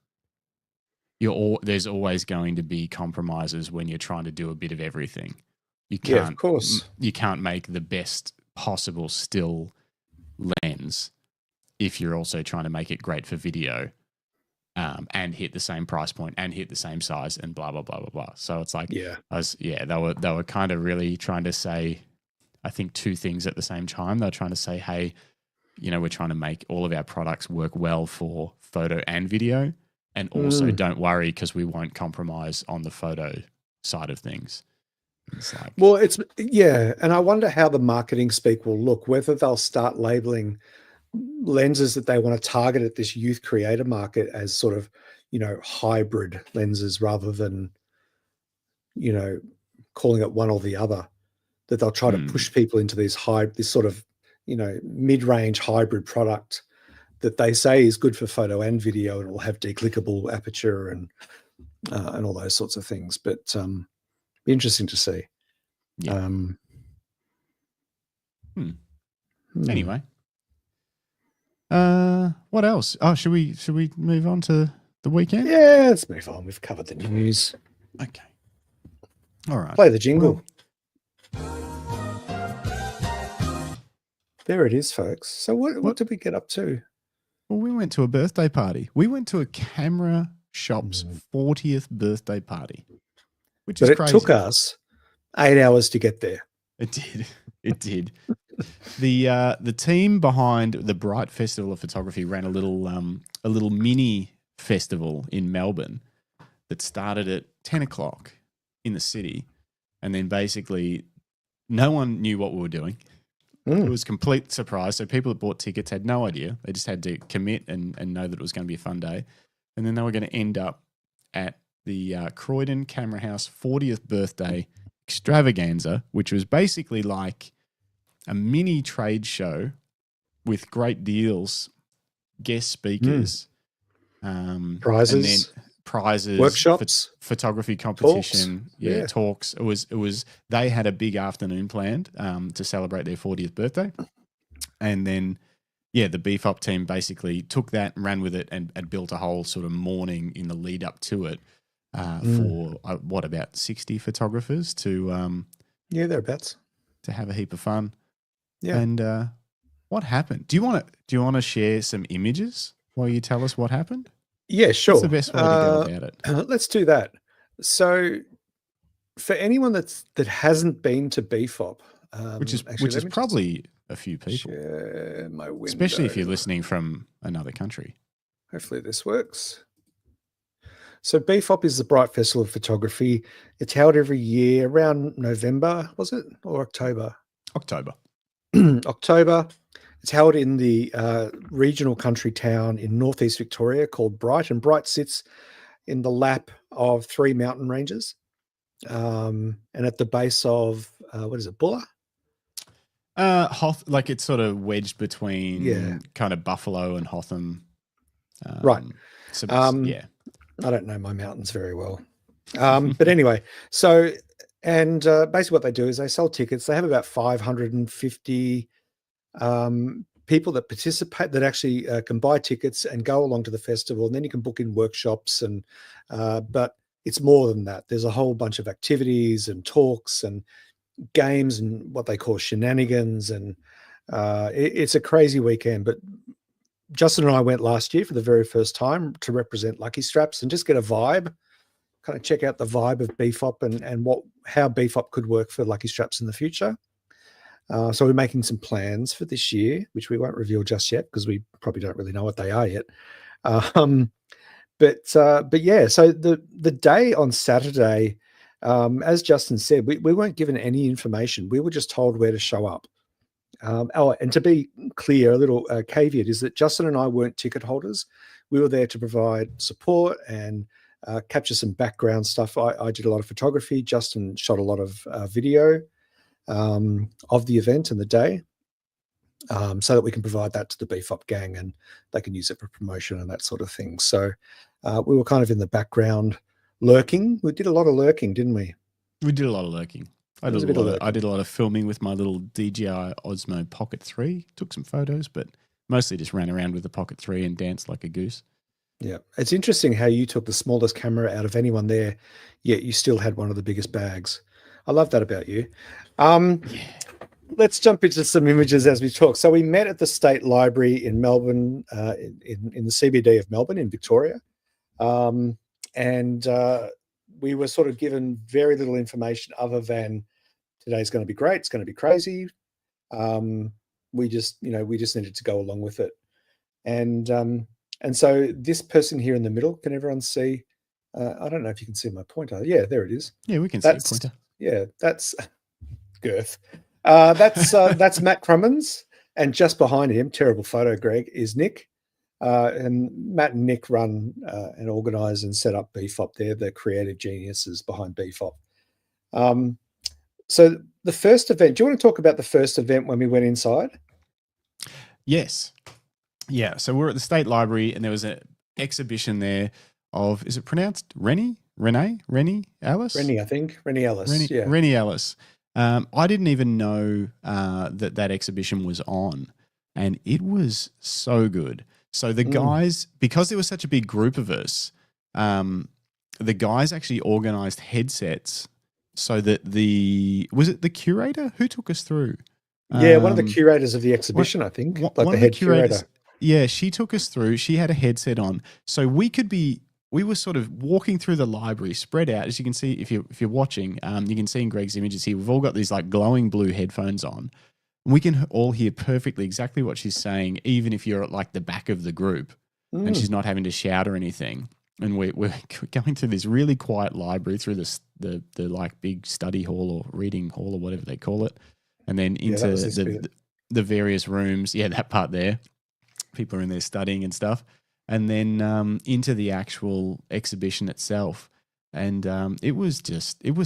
S2: There's always going to be compromises when you're trying to do a bit of everything. You can't,
S1: yeah, of course.
S2: You can't make the best possible still lens if you're also trying to make it great for video, and hit the same price point and hit the same size and blah blah blah blah blah. So it's like, they were kind of really trying to say, I think, two things at the same time. They're trying to say, hey, we're trying to make all of our products work well for photo and video, and also don't worry because we won't compromise on the photo side of things. It's like,
S1: well, and I wonder how the marketing speak will look, whether they'll start labeling lenses that they want to target at this youth creator market as sort of, hybrid lenses rather than, calling it one or the other, that they'll try to push people into this sort of, mid-range hybrid product that they say is good for photo and video, and it will have declickable aperture and all those sorts of things. But be interesting to see.
S2: Yeah. Anyway, what else? Oh, should we move on to the weekend?
S1: Yeah, let's move on. We've covered the news.
S2: Okay. All right.
S1: Play the jingle. There it is, folks. So what did we get up to?
S2: Well, we went to a birthday party. We went to a camera shop's 40th birthday party, which is crazy.
S1: It took us 8 hours to get there.
S2: It did. It did. The team behind the Bright Festival of Photography ran a little mini festival in Melbourne that started at 10 o'clock in the city, and then basically no one knew what we were doing. It was a complete surprise. So people that bought tickets had no idea. They just had to commit and know that it was going to be a fun day. And then they were going to end up at the Croydon Camera House 40th birthday extravaganza, which was basically like a mini trade show with great deals, guest speakers,
S1: prizes,
S2: and then prizes,
S1: workshops,
S2: photography competition, talks. It was. They had a big afternoon planned to celebrate their 40th birthday, and then the BFOP team basically took that and ran with it and built a whole sort of morning in the lead up to it for about 60 photographers to
S1: thereabouts,
S2: to have a heap of fun.
S1: Yeah.
S2: And what happened? Do you want to share some images while you tell us what happened?
S1: Yeah, sure.
S2: What's the best way to go about it?
S1: Let's do that. So, for anyone that hasn't been to BFOP,
S2: which is probably a few people,
S1: share my window.
S2: Especially if you're listening from another country.
S1: Hopefully, this works. So, BFOP is the Bright Festival of Photography. It's held every year around November, was it, or October?
S2: October.
S1: October. It's held in the regional country town in northeast Victoria called Bright, and Bright sits in the lap of 3 mountain ranges, and at the base of what is it, Bulla?
S2: Like it's sort of wedged between kind of Buffalo and Hotham.
S1: Right.
S2: So,
S1: I don't know my mountains very well, but anyway. So, and basically what they do is they sell tickets. They have about 550. People that participate that actually can buy tickets and go along to the festival, and then you can book in workshops and but it's more than that. There's a whole bunch of activities and talks and games and what they call shenanigans, and it's a crazy weekend. But Justin and I went last year for the very first time to represent Lucky Straps and just get a vibe, kind of check out the vibe of BFOP and how BFOP could work for Lucky Straps in the future. So we're making some plans for this year, which we won't reveal just yet because we probably don't really know what they are yet. But yeah, so the day on Saturday, as Justin said, we weren't given any information. We were just told where to show up. And to be clear, a little caveat is that Justin and I weren't ticket holders. We were there to provide support and capture some background stuff. I did a lot of photography. Justin shot a lot of video of the event and the day, so that we can provide that to the BFOP gang and they can use it for promotion and that sort of thing. So we were kind of in the background lurking. We did a lot of lurking, didn't we?
S2: We did a lot of lurking. I did a lot of filming with my little DJI Osmo Pocket 3. Took some photos, but mostly just ran around with the Pocket 3 and danced like a goose.
S1: Yeah. It's interesting how you took the smallest camera out of anyone there, yet you still had one of the biggest bags. I love that about you. Let's jump into some images as we talk. So we met at the State Library in Melbourne, in the CBD of Melbourne in Victoria. And we were sort of given very little information other than today's going to be great. It's going to be crazy. We just needed to go along with it. And so this person here in the middle, can everyone see? I don't know if you can see my pointer. Yeah, there it is.
S2: Yeah, we can see your pointer.
S1: Yeah, that's Girth. That's Matt Crummins, and just behind him, terrible photo, Greg, is Nick. And Matt and Nick run and organise and set up BFOP. They're the creative geniuses behind BFOP. So the first event, do you want to talk about the first event when we went inside?
S2: Yes. Yeah, so we're at the State Library and there was an exhibition there of, is it pronounced Rennie? Rennie Ellis?
S1: Rennie, I think. Rennie Ellis.
S2: Rennie Ellis. I didn't even know that exhibition was on, and it was so good. So the guys, because there was such a big group of us, the guys actually organised headsets so that was it the curator who took us through?
S1: Yeah, one of the curators of the exhibition, I think, like the head curator.
S2: Yeah, she took us through. She had a headset on, so we were sort of walking through the library, spread out. As you can see, if you're watching, you can see in Greg's images here, we've all got these like glowing blue headphones on. We can all hear perfectly exactly what she's saying, even if you're at like the back of the group and she's not having to shout or anything. And we're going through this really quiet library through the like big study hall or reading hall or whatever they call it, and then into the various rooms. Yeah, that part there. People are in there studying and stuff. And then into the actual exhibition itself. And it was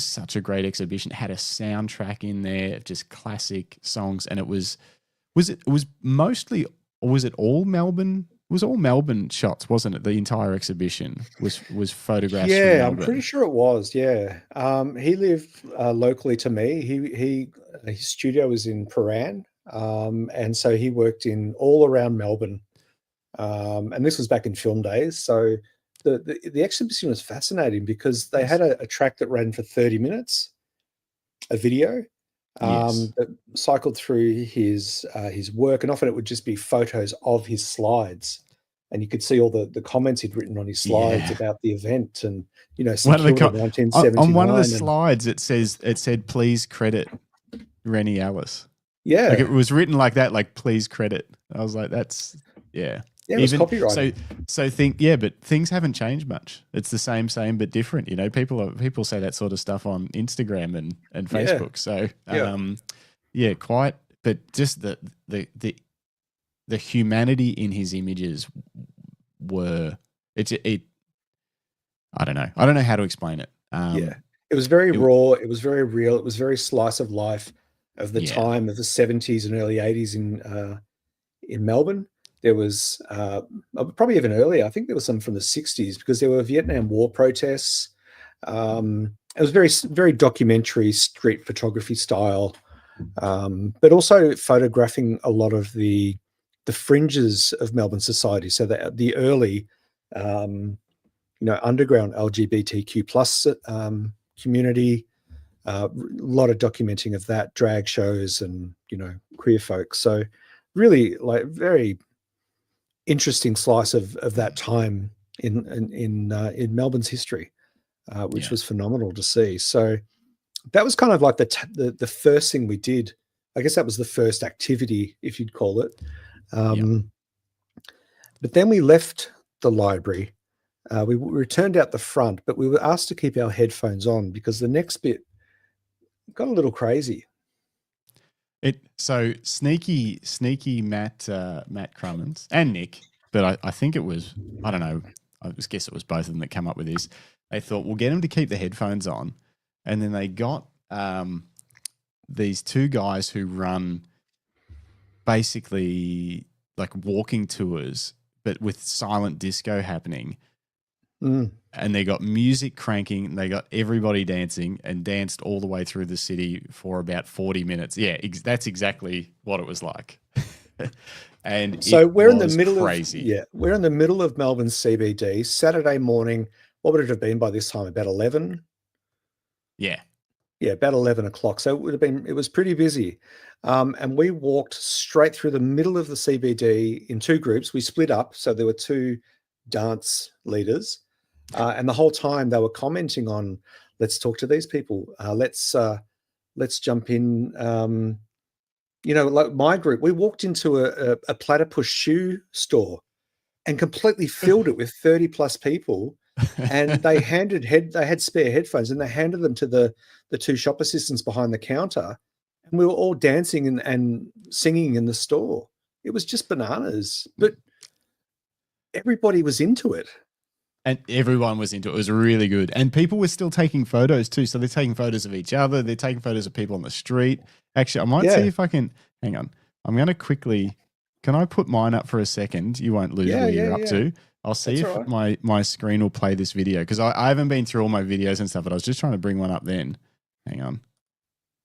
S2: such a great exhibition. It had a soundtrack in there of just classic songs. And it was mostly, or was it all Melbourne? It was all Melbourne shots, wasn't it? The entire exhibition was photographs from Melbourne.
S1: I'm pretty sure it was, yeah. He lived locally to me. His studio was in Paran. And so he worked in all around Melbourne. And this was back in film days. So the exhibition was fascinating because they had a track that ran for 30 minutes, a video that cycled through his work. And often it would just be photos of his slides. And you could see all the comments he'd written on his slides about the event and,
S2: one of the 1979. On one of the slides, it said, please credit Rennie Ellis.
S1: Yeah.
S2: Like it was written like that, like please credit. I was like, that's, yeah.
S1: Yeah, it was copyrighted.
S2: But things haven't changed much. It's the same, but different. People say that sort of stuff on Instagram and Facebook. So quite. But just the humanity in his images were it. I don't know. I don't know how to explain it.
S1: It was very raw. It was very real. It was very slice of life of the time of the 70s and early 80s in Melbourne. There was probably even earlier. I think there was some from the 60s because there were Vietnam War protests. It was very, very documentary street photography style, but also photographing a lot of the fringes of Melbourne society. So the early, underground LGBTQ plus community. A lot of documenting of that, drag shows and queer folks. So really, like very interesting slice of that time in Melbourne's history, which was phenomenal to see. So that was kind of like the first thing we did I guess that was the first activity, if you'd call it. But then we left the library. We returned out the front, but we were asked to keep our headphones on because the next bit got a little crazy.
S2: So sneaky Matt Crummins and Nick, but I think it was, I don't know, I guess it was both of them that came up with this. They thought, we'll get them to keep the headphones on. And then they got these two guys who run basically like walking tours, but with silent disco happening. And they got music cranking. And they got everybody dancing and danced all the way through the city for about 40 minutes. Yeah, that's exactly what it was like. And
S1: so we're in the middle
S2: crazy.
S1: We're in the middle of Melbourne CBD, Saturday morning. What would it have been by this time? About 11? Yeah, about 11 o'clock. So it was pretty busy. And we walked straight through the middle of the CBD in two groups. We split up. So there were two dance leaders. And the whole time they were commenting on, let's talk to these people. Let's jump in. Like my group, we walked into a platypus shoe store and completely filled it with 30 plus people. And they had spare headphones and they handed them to the two shop assistants behind the counter. And we were all dancing and singing in the store. It was just bananas, but everybody was into it.
S2: And everyone was into it. It was really good. And people were still taking photos too. So they're taking photos of each other. They're taking photos of people on the street. Actually, I might see if I can, hang on. I'm going to quickly, can I put mine up for a second? You won't lose where you're up to. I'll see if my screen will play this video. Because I haven't been through all my videos and stuff, but I was just trying to bring one up then. Hang on.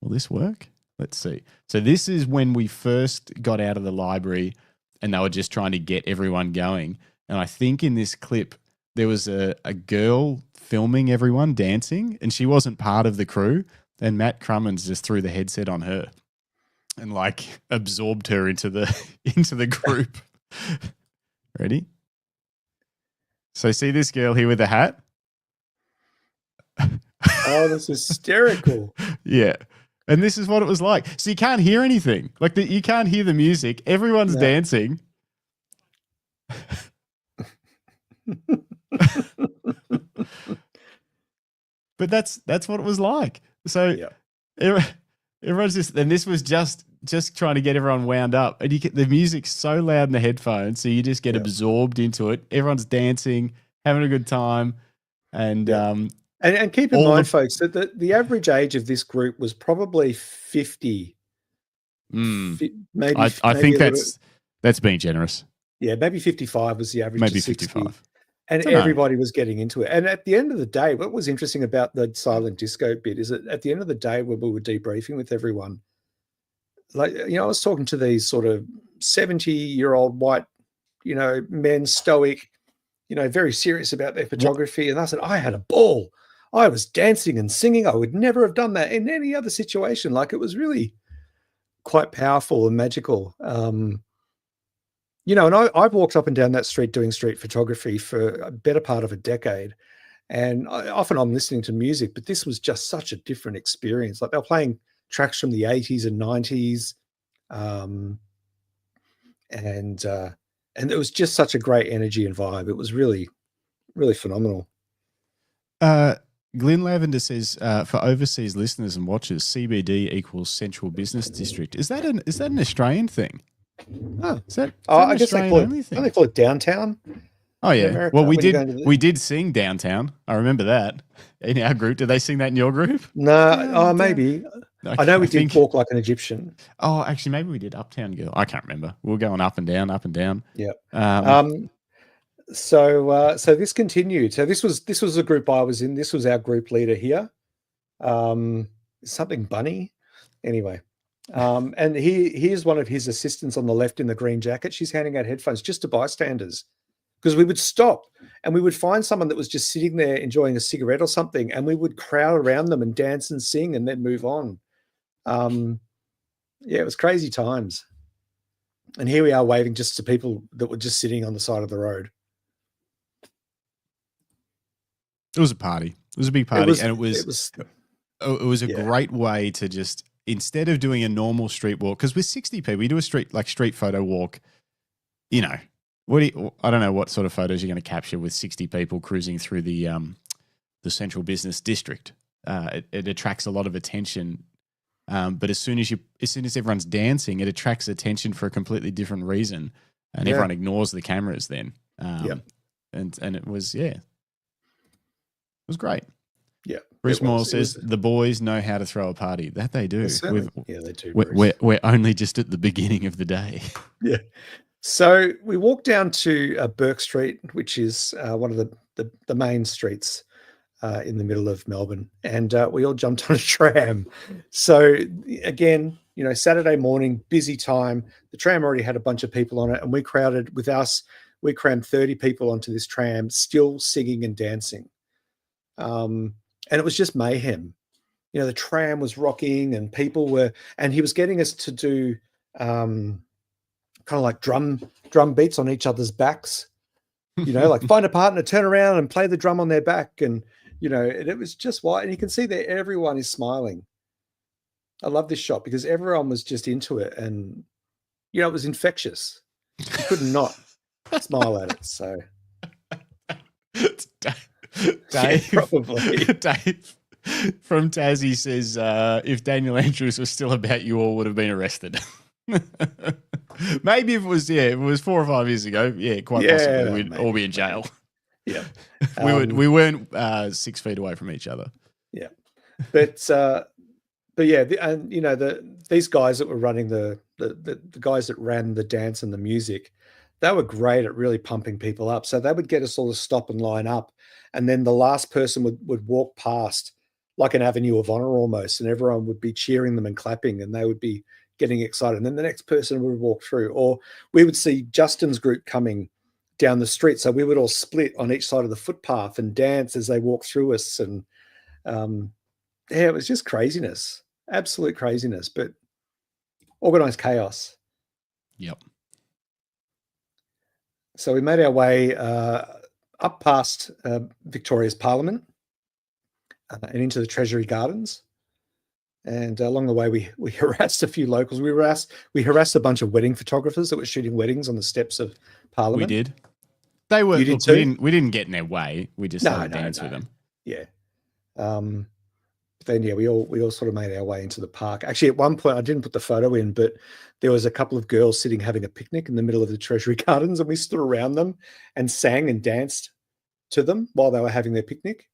S2: Will this work? Let's see. So this is when we first got out of the library and they were just trying to get everyone going. And I think in this clip, there was a girl filming everyone dancing and she wasn't part of the crew. And Matt Crummins just threw the headset on her and like absorbed her into the group. Ready? So see this girl here with the hat?
S1: Oh, that's hysterical.
S2: Yeah. And this is what it was like. So you can't hear anything. Like you can't hear the music. Everyone's dancing. But that's what it was like. So everyone's just, and this was just trying to get everyone wound up. And the music's so loud in the headphones, so you just get absorbed into it. Everyone's dancing, having a good time, and
S1: keep in mind, folks, that the average age of this group was probably 50. Maybe
S2: I think that's being generous.
S1: Yeah, maybe 55 was the average.
S2: Maybe 55.
S1: And everybody was getting into it. And at the end of the day, what was interesting about the silent disco bit is that at the end of the day, when we were debriefing with everyone, like, I was talking to these sort of 70-year-old white, men, stoic, very serious about their photography. And I said, I had a ball. I was dancing and singing. I would never have done that in any other situation. Like, it was really quite powerful and magical. And I've walked up and down that street doing street photography for a better part of a decade. And often I'm listening to music, but this was just such a different experience. Like, they were playing tracks from the 80s and 90s. And it was just such a great energy and vibe. It was really, really phenomenal.
S2: Glenn Lavender says, for overseas listeners and watchers, CBD equals Central Business District. Is that an Australian thing?
S1: Oh,
S2: I
S1: guess they call it downtown.
S2: Oh yeah. America, well, we did sing downtown. I remember that in our group. Did they sing that in your group?
S1: No. Maybe. I know we did Walk Like an Egyptian.
S2: Oh, actually, maybe we did Uptown Girl. I can't remember. We were going up and down, up and down.
S1: Yeah. So this continued. So this was a group I was in. This was our group leader here. Something Bunny. Anyway. And here's one of his assistants on the left in the green jacket. She's handing out headphones just to bystanders, because we would stop and we would find someone that was just sitting there enjoying a cigarette or something, and we would crowd around them and dance and sing and then move on. It was crazy times. And here we are waving just to people that were just sitting on the side of the road.
S2: It was a party. It was a big party, and it was a great way to just instead of doing a normal street walk, because with 60 people, we do a street photo walk, you know, I don't know what sort of photos you're going to capture with 60 people cruising through the central business district. It attracts a lot of attention. But as soon as everyone's dancing, it attracts attention for a completely different reason, and everyone ignores the cameras then. And it was it was great. Yeah, Bruce Moore says the boys know how to throw a party. That they do.
S1: They do.
S2: We're only just at the beginning of the day.
S1: Yeah. So we walked down to Burke Street, which is one of the main streets in the middle of Melbourne, and we all jumped on a tram. So again, you know, Saturday morning, busy time. The tram already had a bunch of people on it, and we crammed 30 people onto this tram, still singing and dancing. And it was just mayhem. You know, the tram was rocking, and and he was getting us to do kind of like drum beats on each other's backs. You know, like find a partner, turn around and play the drum on their back. And, you know, it was just wild. And you can see that everyone is smiling. I love this shot because everyone was just into it. And, you know, it was infectious. You could not smile at it. So,
S2: Dave,
S1: probably.
S2: Dave from Tassie says, if Daniel Andrews was still about, you all would have been arrested. Maybe if it was 4 or 5 years ago, quite possibly we'd all be in jail.
S1: Yeah,
S2: we weren't 6 feet away from each other.
S1: Yeah, but yeah, and you know these guys that were running the guys that ran the dance and the music, they were great at really pumping people up. So they would get us all to stop and line up, and then the last person would walk past like an avenue of honor almost, and everyone would be cheering them and clapping, and they would be getting excited. And then the next person would walk through, or we would see Justin's group coming down the street. So we would all split on each side of the footpath and dance as they walked through us. And it was just craziness, absolute craziness, but organized chaos.
S2: Yep.
S1: So we made our way up past Victoria's Parliament and into the Treasury Gardens. And along the way, we harassed a few locals. We harassed a bunch of wedding photographers that were shooting weddings on the steps of Parliament.
S2: We did. They were.
S1: You did
S2: we didn't get in their way. We just started dance with them.
S1: Yeah. Then we all sort of made our way into the park. Actually, at one point, I didn't put the photo in, but there was a couple of girls sitting having a picnic in the middle of the Treasury Gardens, and we stood around them and sang and danced to them while they were having their picnic.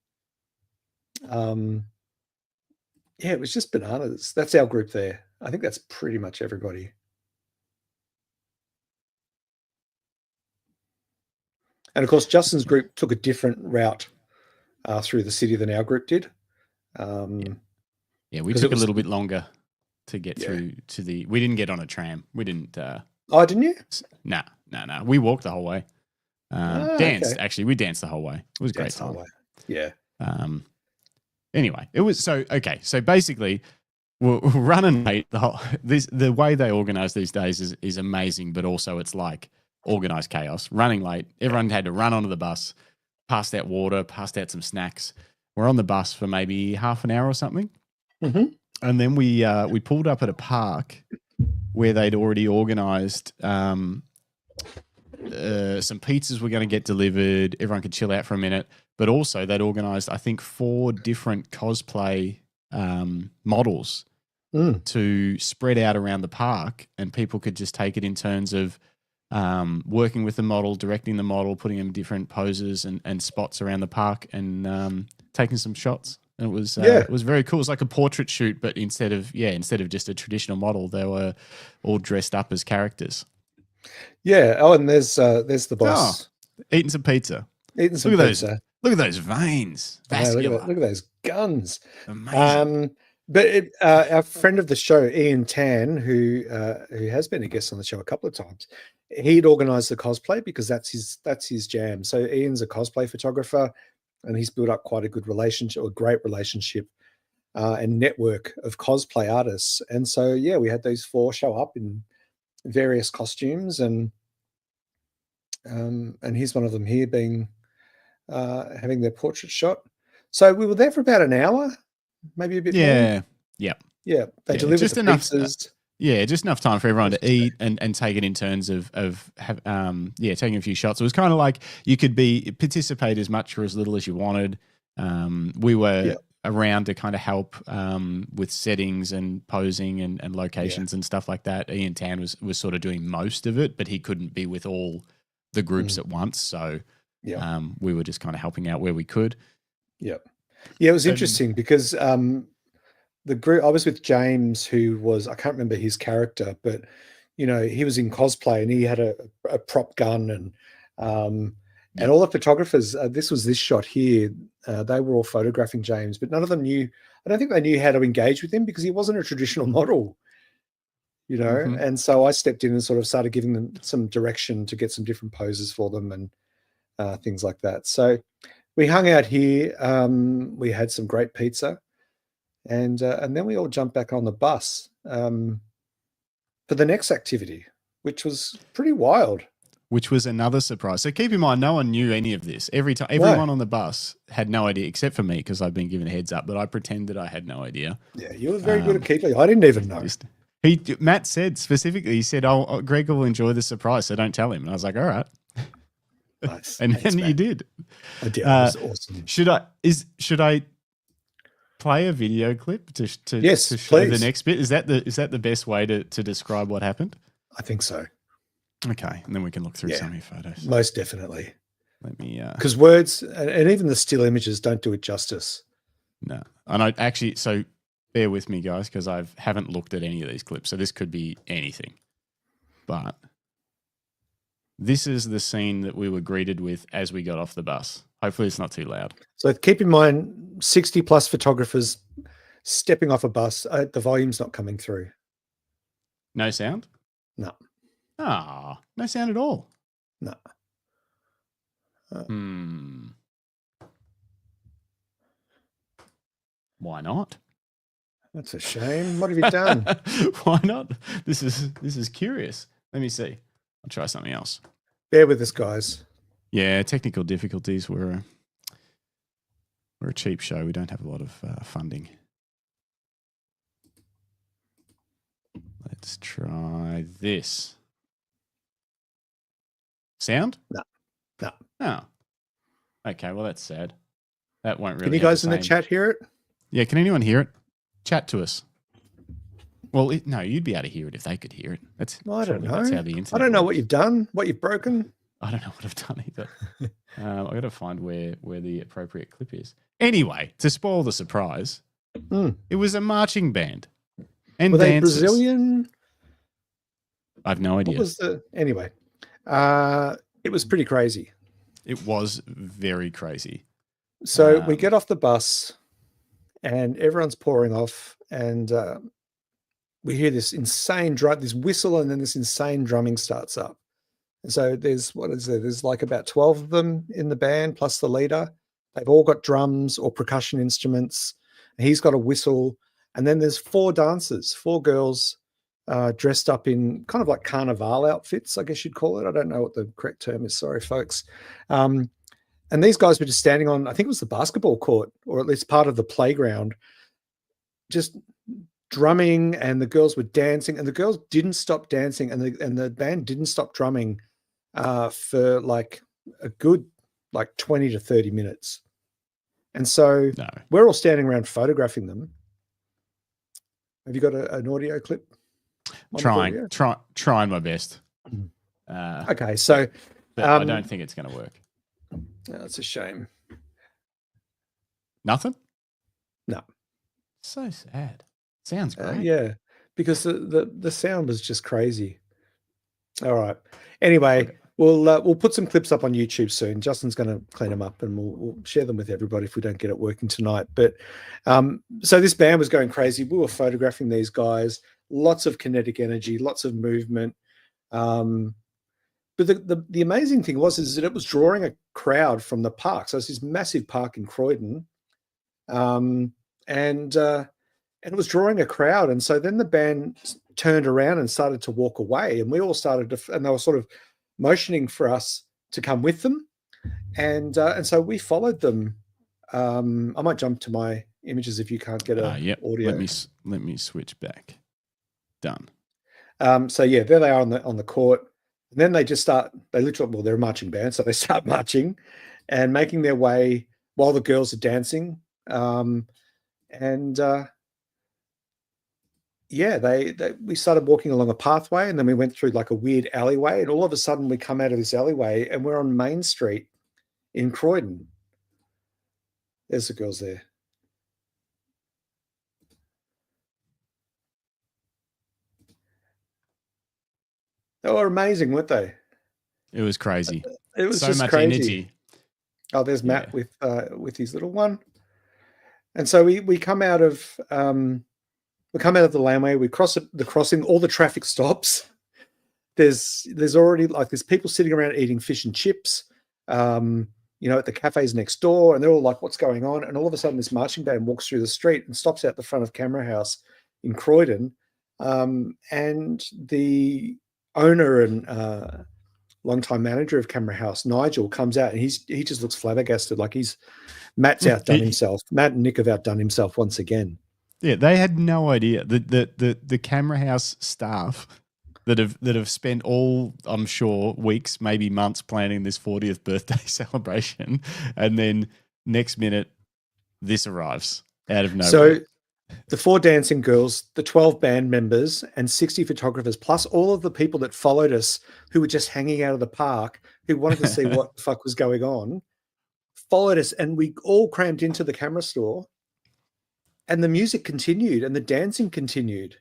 S1: Yeah, it was just bananas. That's our group there. I think that's pretty much everybody. And of course, Justin's group took a different route through the city than our group did.
S2: We took a little bit longer to get through to the. We didn't get on a tram. We didn't.
S1: Oh, didn't you?
S2: No. We walked the whole way. Danced,
S1: okay.
S2: Actually. We danced the whole way. It was a great time.
S1: Yeah.
S2: Anyway, it was so basically, we're running late. The way they organise these days is amazing, but also it's like organised chaos. Running late, everyone had to run onto the bus, passed out water, passed out some snacks. We're on the bus for maybe half an hour or something, and then we pulled up at a park where they'd already organised. Some pizzas were going to get delivered. Everyone could chill out for a minute. But also they'd organised, I think, 4 different cosplay models to spread out around the park, and people could just take it in turns of working with the model, directing the model, putting them in different poses and spots around the park, and taking some shots. And it was very cool. It was like a portrait shoot, but instead of just a traditional model, they were all dressed up as characters. Yeah.
S1: Oh, and there's the boss
S2: eating some pizza. Look at those veins.
S1: Look at those guns.
S2: Amazing.
S1: But our friend of the show, Ian Tan, who has been a guest on the show a couple of times, he'd organised the cosplay because that's his jam. So Ian's a cosplay photographer, and he's built up quite a good relationship, or a great relationship, and network of cosplay artists. And so we had these 4 show up in various costumes, and here's one of them here being. Having their portrait shot. So we were there for about an hour, maybe a bit more.
S2: Yeah.
S1: Yeah, they delivered
S2: just
S1: the
S2: enough.
S1: pizzas.
S2: Just enough time for everyone to eat and take it in turns of taking a few shots. It was kind of like you could participate as much or as little as you wanted. We were around to kind of help with settings and posing and locations and stuff like that. Ian Tan was sort of doing most of it, but he couldn't be with all the groups at once. So we were just kind of helping out where we could.
S1: Yeah. Yeah, it was interesting because the group, I was with James, who was, I can't remember his character, but, you know, he was in cosplay and he had a prop gun and all the photographers, this shot here, they were all photographing James, but none of them knew, I don't think they knew how to engage with him because he wasn't a traditional model, you know? And so I stepped in and sort of started giving them some direction to get some different poses for them and things like that. So we hung out here. We had some great pizza. And then we all jumped back on the bus for the next activity, which was pretty wild.
S2: Which was another surprise. So keep in mind, no one knew any of this. Everyone on the bus had no idea, except for me, because I've been given a heads up. But I pretended I had no idea. Yeah,
S1: you were very good at keeping. I didn't even know.
S2: Matt said specifically, he said, "Oh, Greg will enjoy the surprise, so don't tell him." And I was like, "All right."
S1: Nice.
S2: And then you did.
S1: I did. It was awesome.
S2: Should I play a video clip to show the next bit? Is that the best way to describe what happened?
S1: I think so.
S2: Okay, and then we can look through some of your photos.
S1: Most definitely.
S2: Let me
S1: because words and even the still images don't do it justice.
S2: No, and I actually, so bear with me, guys, because I haven't looked at any of these clips, so this could be anything. But this is the scene that we were greeted with as we got off the bus. Hopefully it's not too loud. So
S1: keep in mind, 60 plus photographers stepping off a bus. The volume's not coming through.
S2: No sound?
S1: No.
S2: Ah, no sound at all.
S1: No.
S2: Why not?
S1: That's a shame. What have you done?
S2: Why not? This is curious. Let me see. I'll try something else.
S1: Bear with us, guys.
S2: Yeah, technical difficulties. We're a cheap show. We don't have a lot of funding. Let's try this. Sound?
S1: No.
S2: Oh. Okay, well, that's sad. That won't really.
S1: Can you guys in the chat hear it?
S2: Yeah, can anyone hear it? Chat to us. Well, no, you'd be able to hear it if they could hear it.
S1: I don't know.
S2: That's how the internet
S1: I don't know
S2: works.
S1: what you've done, what you've broken.
S2: I don't know what I've done either. I've got to find where the appropriate clip is. Anyway, to spoil the surprise, it was a marching band. And
S1: were they
S2: dancers.
S1: Brazilian?
S2: I've no idea.
S1: Anyway, it was pretty crazy.
S2: It was very crazy.
S1: So we get off the bus and everyone's pouring off and we hear this insane this whistle, and then this insane drumming starts up. And so there's like about 12 of them in the band plus the leader. They've all got drums or percussion instruments. And he's got a whistle. And then there's 4 dancers, 4 girls dressed up in kind of like carnival outfits, I guess you'd call it. I don't know what the correct term is. Sorry, folks. And these guys were just standing on, I think it was the basketball court, or at least part of the playground, just drumming, and the girls were dancing, and the girls didn't stop dancing, and the band didn't stop drumming for like a good 20 to 30 minutes. And so we're all standing around photographing them. Have you got an audio clip?
S2: Trying my best.
S1: Okay, so
S2: but I don't think it's going to work.
S1: That's a shame.
S2: Nothing?
S1: No.
S2: So sad. Sounds great.
S1: Yeah, because the sound was just crazy. All right. Anyway, we'll put some clips up on YouTube soon. Justin's going to clean them up, and we'll share them with everybody if we don't get it working tonight. But so this band was going crazy. We were photographing these guys. Lots of kinetic energy, lots of movement. But the amazing thing is that it was drawing a crowd from the park. So it's this massive park in Croydon, and it was drawing a crowd. And so then the band turned around and started to walk away, and we all started to, and they were sort of motioning for us to come with them. And so we followed them. I might jump to my images if you can't get a audio.
S2: Let me switch back. Done.
S1: So yeah, there they are on the court. And then they just start. They literally, well, they're a marching band, so they start marching and making their way while the girls are dancing. We started walking along a pathway, and then we went through like a weird alleyway, and all of a sudden we come out of this alleyway and we're on Main Street in Croydon. There's the girls there. They were amazing, weren't they?
S2: It was crazy.
S1: It was
S2: so
S1: just
S2: much
S1: crazy.
S2: energy.
S1: Oh, there's Matt with his little one. And so we come out of the laneway. We cross the crossing. All the traffic stops. There's already there's people sitting around eating fish and chips. At the cafes next door, and they're all like, "What's going on?" And all of a sudden, this marching band walks through the street and stops out the front of Camera House in Croydon, and the owner and longtime manager of Camera House, Nigel, comes out, and he just looks flabbergasted, like Matt's outdone himself. Matt and Nick have outdone himself once again.
S2: Yeah, they had no idea. The Camera House staff that have spent all, I'm sure, weeks, maybe months planning this 40th birthday celebration, and then next minute this arrives out of nowhere.
S1: So the 4 dancing girls, the 12 band members, and 60 photographers, plus all of the people that followed us who were just hanging out of the park, who wanted to see what the fuck was going on, followed us, and we all crammed into the camera store, and the music continued and the dancing continued.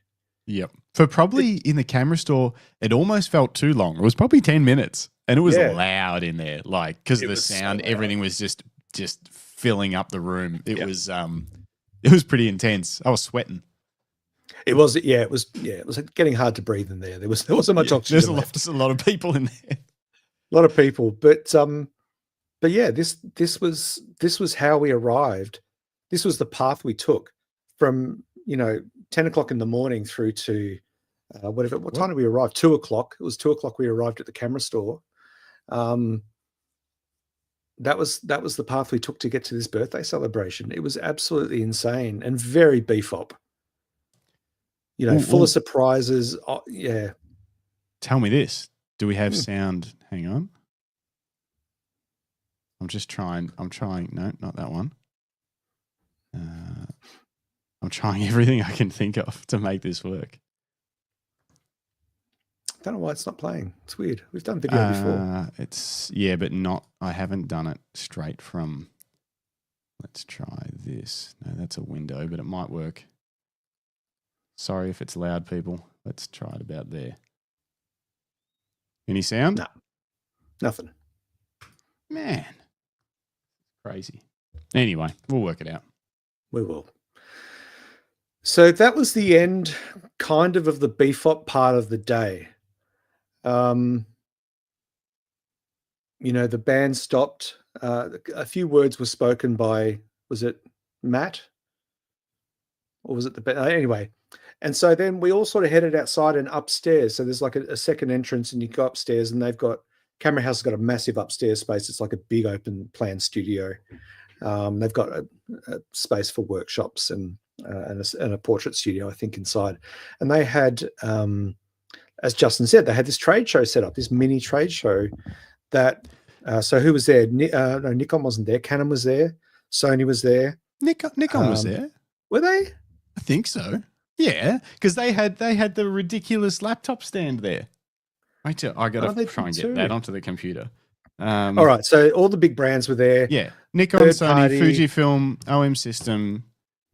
S2: Yep. For probably in the camera store, it almost felt too long. It was probably 10 minutes, and it was loud in there, like, because the sound, everything was just filling up the room. It was pretty intense. I was sweating.
S1: It was getting hard to breathe in there. There wasn't much oxygen.
S2: There's a lot of people in there.
S1: A lot of people, but yeah, this was how we arrived. This was the path we took from 10 o'clock in the morning through to what time did we arrive? 2 o'clock. It was 2 o'clock we arrived at the camera store. That was the path we took to get to this birthday celebration. It was absolutely insane and very beef-op. Full of surprises. Oh, yeah.
S2: Tell me this. Do we have sound? Hang on. I'm trying. No, not that one. I'm trying everything I can think of to make this work.
S1: I don't know why it's not playing. It's weird. We've done video before.
S2: But not. I haven't done it straight from. Let's try this. No, that's a window, but it might work. Sorry if it's loud, people. Let's try it about there. Any sound?
S1: No. Nothing.
S2: Man. Crazy. Anyway, we'll work it out.
S1: We will. So that was the end kind of the beef-op part of the day. The band stopped. A few words were spoken by, was it Matt? Or was it the band? Anyway. And so then we all sort of headed outside and upstairs. So there's like a second entrance, and you go upstairs, and Camera House has got a massive upstairs space. It's like a big open plan studio. They've got a space for workshops and a portrait studio, I think, inside. And they had, as Justin said, they had this trade show set up, this mini trade show that, so who was there? No, Nikon wasn't there. Canon was there. Sony was there.
S2: Nikon was there.
S1: Were they?
S2: I think so. Yeah, because they had the ridiculous laptop stand there. Wait till I got to try and get that onto the computer.
S1: All right, so all the big brands were there.
S2: Yeah, Nikon, Sony, Fujifilm, OM System,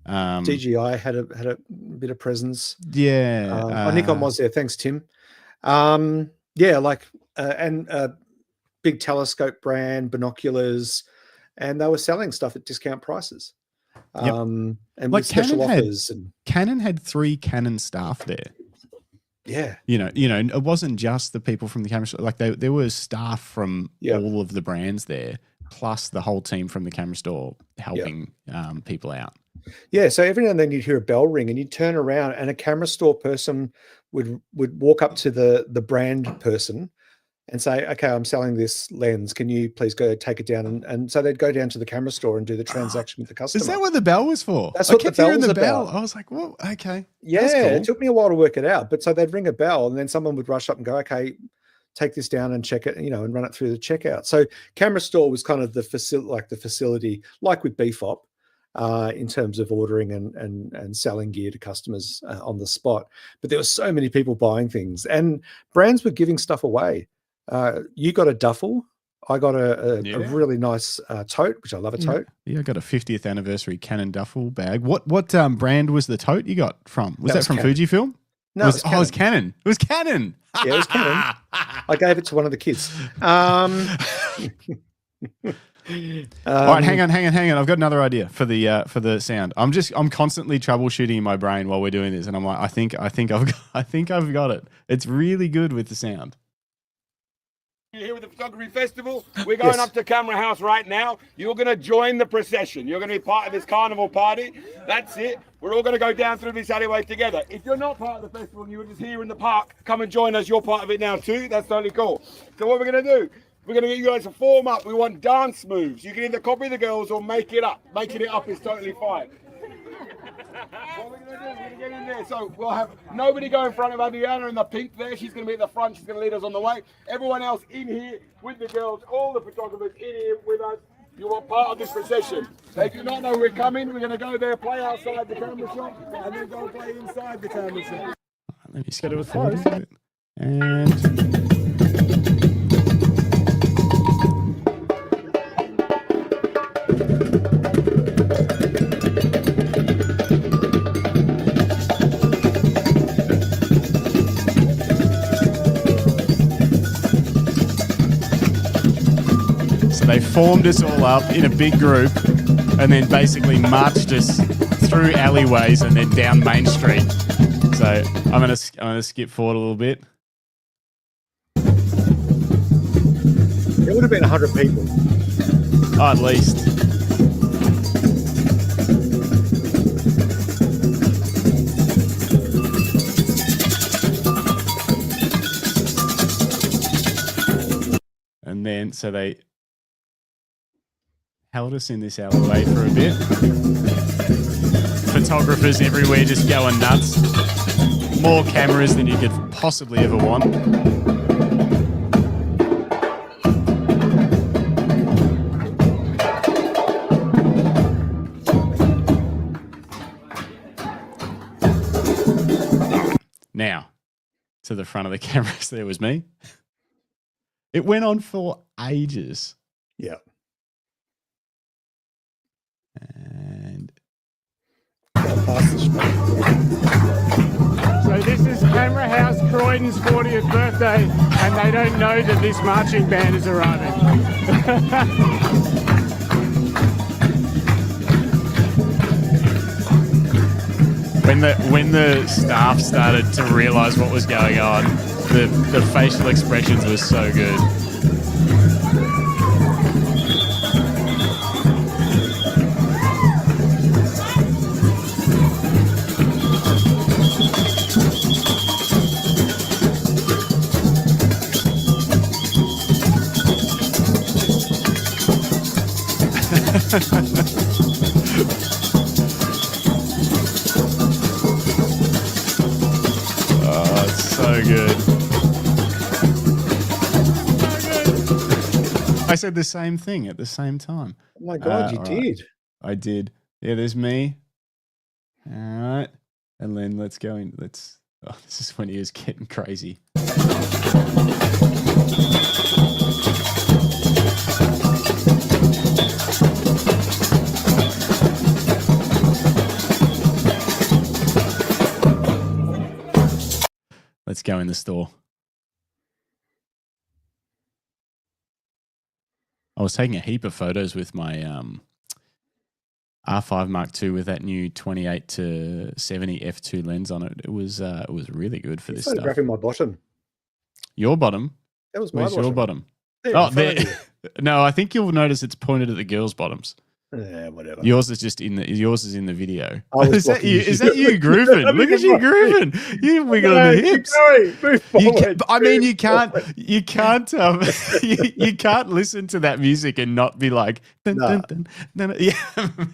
S1: DJI had a bit of presence.
S2: Yeah,
S1: Nikon was there. Thanks, Tim. Big telescope brand, binoculars, and they were selling stuff at discount prices. And with special offers.
S2: Canon had 3 Canon staff there.
S1: Yeah.
S2: It wasn't just the people from the camera store. Like there was staff from all of the brands there, plus the whole team from the camera store helping people out.
S1: Yeah. So every now and then you'd hear a bell ring, and you'd turn around, and a camera store person would walk up to the brand person and say, okay, I'm selling this lens. Can you please go take it down? And so they'd go down to the camera store and do the transaction with the customer.
S2: Is that what the bell was for?
S1: That's what the bell was about.
S2: I was like, well, okay.
S1: Yeah,
S2: cool.
S1: It took me a while to work it out. But so they'd ring a bell and then someone would rush up and go, okay, take this down and check it, and run it through the checkout. So camera store was kind of the facility, like with BFOP, in terms of ordering and selling gear to customers on the spot. But there were so many people buying things, and brands were giving stuff away. You got a duffel. I got a really nice tote, which I love a tote.
S2: Yeah, I got a 50th anniversary Canon duffel bag. What brand was the tote you got from? Was that from
S1: Canon.
S2: Fujifilm?
S1: No,
S2: it was Canon. It was Canon.
S1: Yeah, it was Canon. I gave it to one of the kids. All
S2: right, hang on. I've got another idea for the sound. I'm constantly troubleshooting in my brain while we're doing this, and I'm like, I think I've got it. It's really good with the sound.
S3: You're here with the photography festival. We're going up to Camera House right now. You're going to join the procession. You're going to be part of this carnival party. That's it. We're all going to go down through this alleyway together. If you're not part of the festival and you were just here in the park, come and join us. You're part of it now too. That's totally cool. So what we're going to do, we're going to get you guys to form up. We want dance moves. You can either copy the girls or make it up. Making it up is totally fine. What we're going to do is we're going to get in there. So we'll have nobody go in front of Adriana in the pink there. She's going to be at the front. She's going to lead us on the way. Everyone else in here with the girls, all the photographers in here with us. You are part of this procession. So if you don't know we're coming, we're going to go there, play outside the camera shop, and then go play inside the camera shop.
S2: Let me schedule it forward. And... They formed us all up in a big group and then basically marched us through alleyways and then down Main Street. So I'm gonna skip forward a little bit.
S1: It would have been 100 people.
S2: Oh, at least. And then so they held us in this alleyway for a bit. Photographers everywhere just going nuts. More cameras than you could possibly ever want. Now, to the front of the cameras, there was me. It went on for ages.
S1: Yeah.
S2: And
S4: so this is Camera House Croydon's 40th birthday, and they don't know that this marching band is arriving.
S2: When the staff started to realise what was going on, the facial expressions were so good. Oh, it's so good. I said the same thing at the same time.
S1: Oh my God, you did.
S2: I did. Yeah, there's me. All right. And then let's go in. Oh, this is when he is getting crazy. Let's go in the store. I was taking a heap of photos with my R5 Mark II with that new 28 to 70 f2 lens on it. It was really good for this stuff.
S1: Photographing my bottom.
S2: Your bottom?
S1: That was my
S2: Where's
S1: bottom.
S2: your bottom?
S1: There,
S2: oh, there. No, I think you'll notice it's pointed at the girls' bottoms.
S1: Whatever.
S2: Yours is just in the video.
S1: Is
S2: that you grooving? Look at you grooving. You wiggling the hips. You can't listen to that music and not be like, dun, dun, dun, dun. Yeah,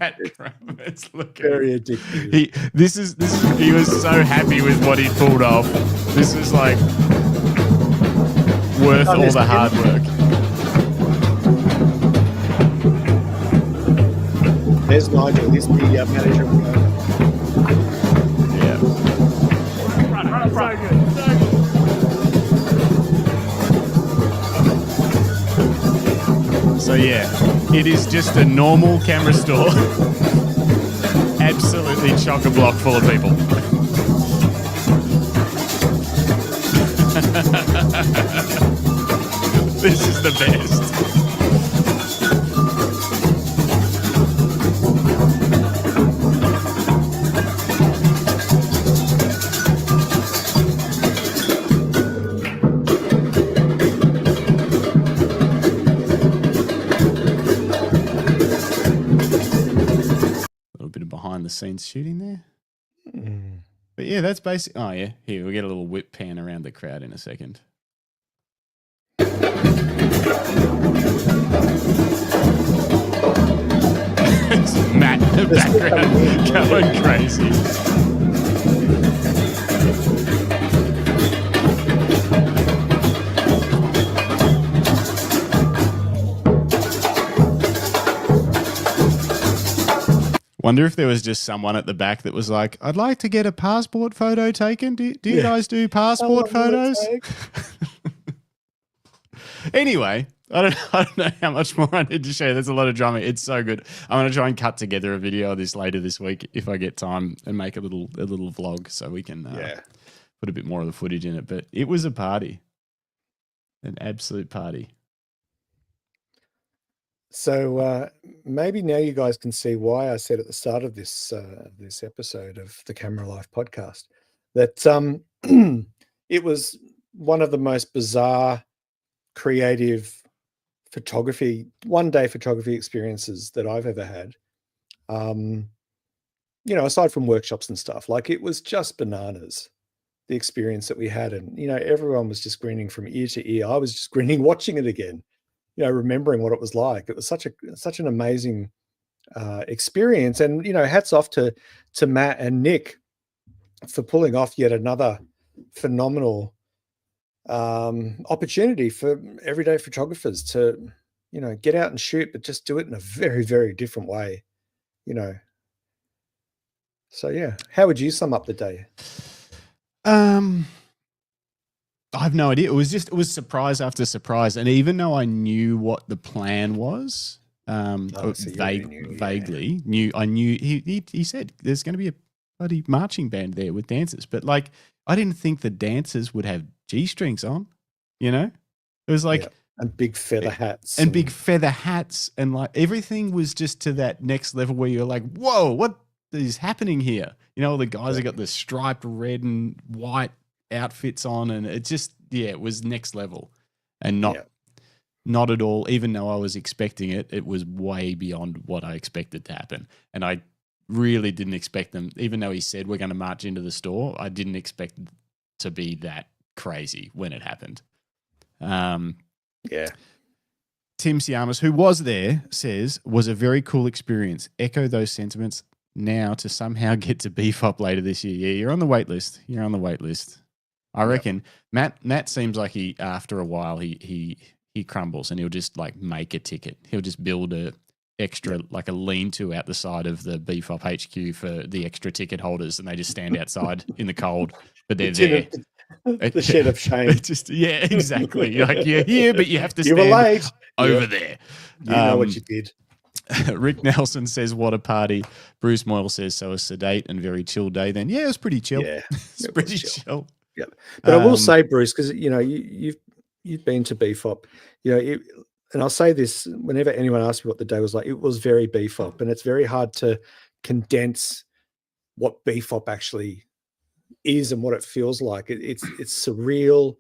S2: Matt Kravitz looking
S1: very addictive.
S2: He was so happy with what he pulled off. This is like worth all the hard work.
S1: There's Nigel. He's the manager of the
S2: Yeah. So yeah, it is just a normal camera store. Absolutely chock-a-block full of people. This is the best. Behind the scenes shooting there. But yeah, that's basic. Oh yeah, here we'll get a little whip pan around the crowd in a second. It's Matt in the background going crazy. Wonder if there was just someone at the back that was like, I'd like to get a passport photo taken. Do you guys do passport photos? Anyway, I don't know how much more I need to share. There's a lot of drama. It's so good. I'm going to try and cut together a video of this later this week if I get time and make a little vlog so we can put a bit more of the footage in it. But it was a party, an absolute party.
S1: So maybe now you guys can see why I said at the start of this this episode of the Camera Life podcast that it was one of the most bizarre, creative one-day photography experiences that I've ever had. Aside from workshops and stuff, like it was just bananas, the experience that we had. And, everyone was just grinning from ear to ear. I was just grinning watching it again. Remembering what it was like. It was such an amazing experience. And, hats off to Matt and Nick for pulling off yet another phenomenal opportunity for everyday photographers to, get out and shoot, but just do it in a very, very different way, So, yeah, how would you sum up the day?
S2: I have no idea. It was surprise after surprise. And even though I knew what the plan was, vaguely knew, he said there's going to be a bloody marching band there with dancers. But like, I didn't think the dancers would have G-strings on, It was like. Yeah.
S1: And big feather hats.
S2: And big feather hats. And like everything was just to that next level where you're like, whoa, what is happening here? All the guys have got the striped red and white outfits on, and it just it was next level, and not at all. Even though I was expecting it was way beyond what I expected to happen, and I really didn't expect them. Even though he said we're going to march into the store, I didn't expect it to be that crazy when it happened. Tim Siamas, who was there, says was a very cool experience. Echo those sentiments. Now to somehow get to BFOP later this year. Yeah, you're on the wait list. I reckon Matt seems like he after a while he crumbles and he'll just like make a ticket. He'll just build a extra like a lean-to out the side of the BFOP HQ for the extra ticket holders, and they just stand outside in the cold, but they're there.
S1: The shed of shame.
S2: Exactly. You're like, you're here, but you have to stand over there.
S1: You know what you did.
S2: Rick Nelson says, what a party. Bruce Moyle says, so a sedate and very chill day then. Yeah, it was pretty chill.
S1: Yeah,
S2: it's pretty chill.
S1: Yeah. But I will say, Bruce, because, you've been to BFOP, and I'll say this whenever anyone asks me what the day was like, it was very BFOP, and it's very hard to condense what BFOP actually is and what it feels like. It's surreal.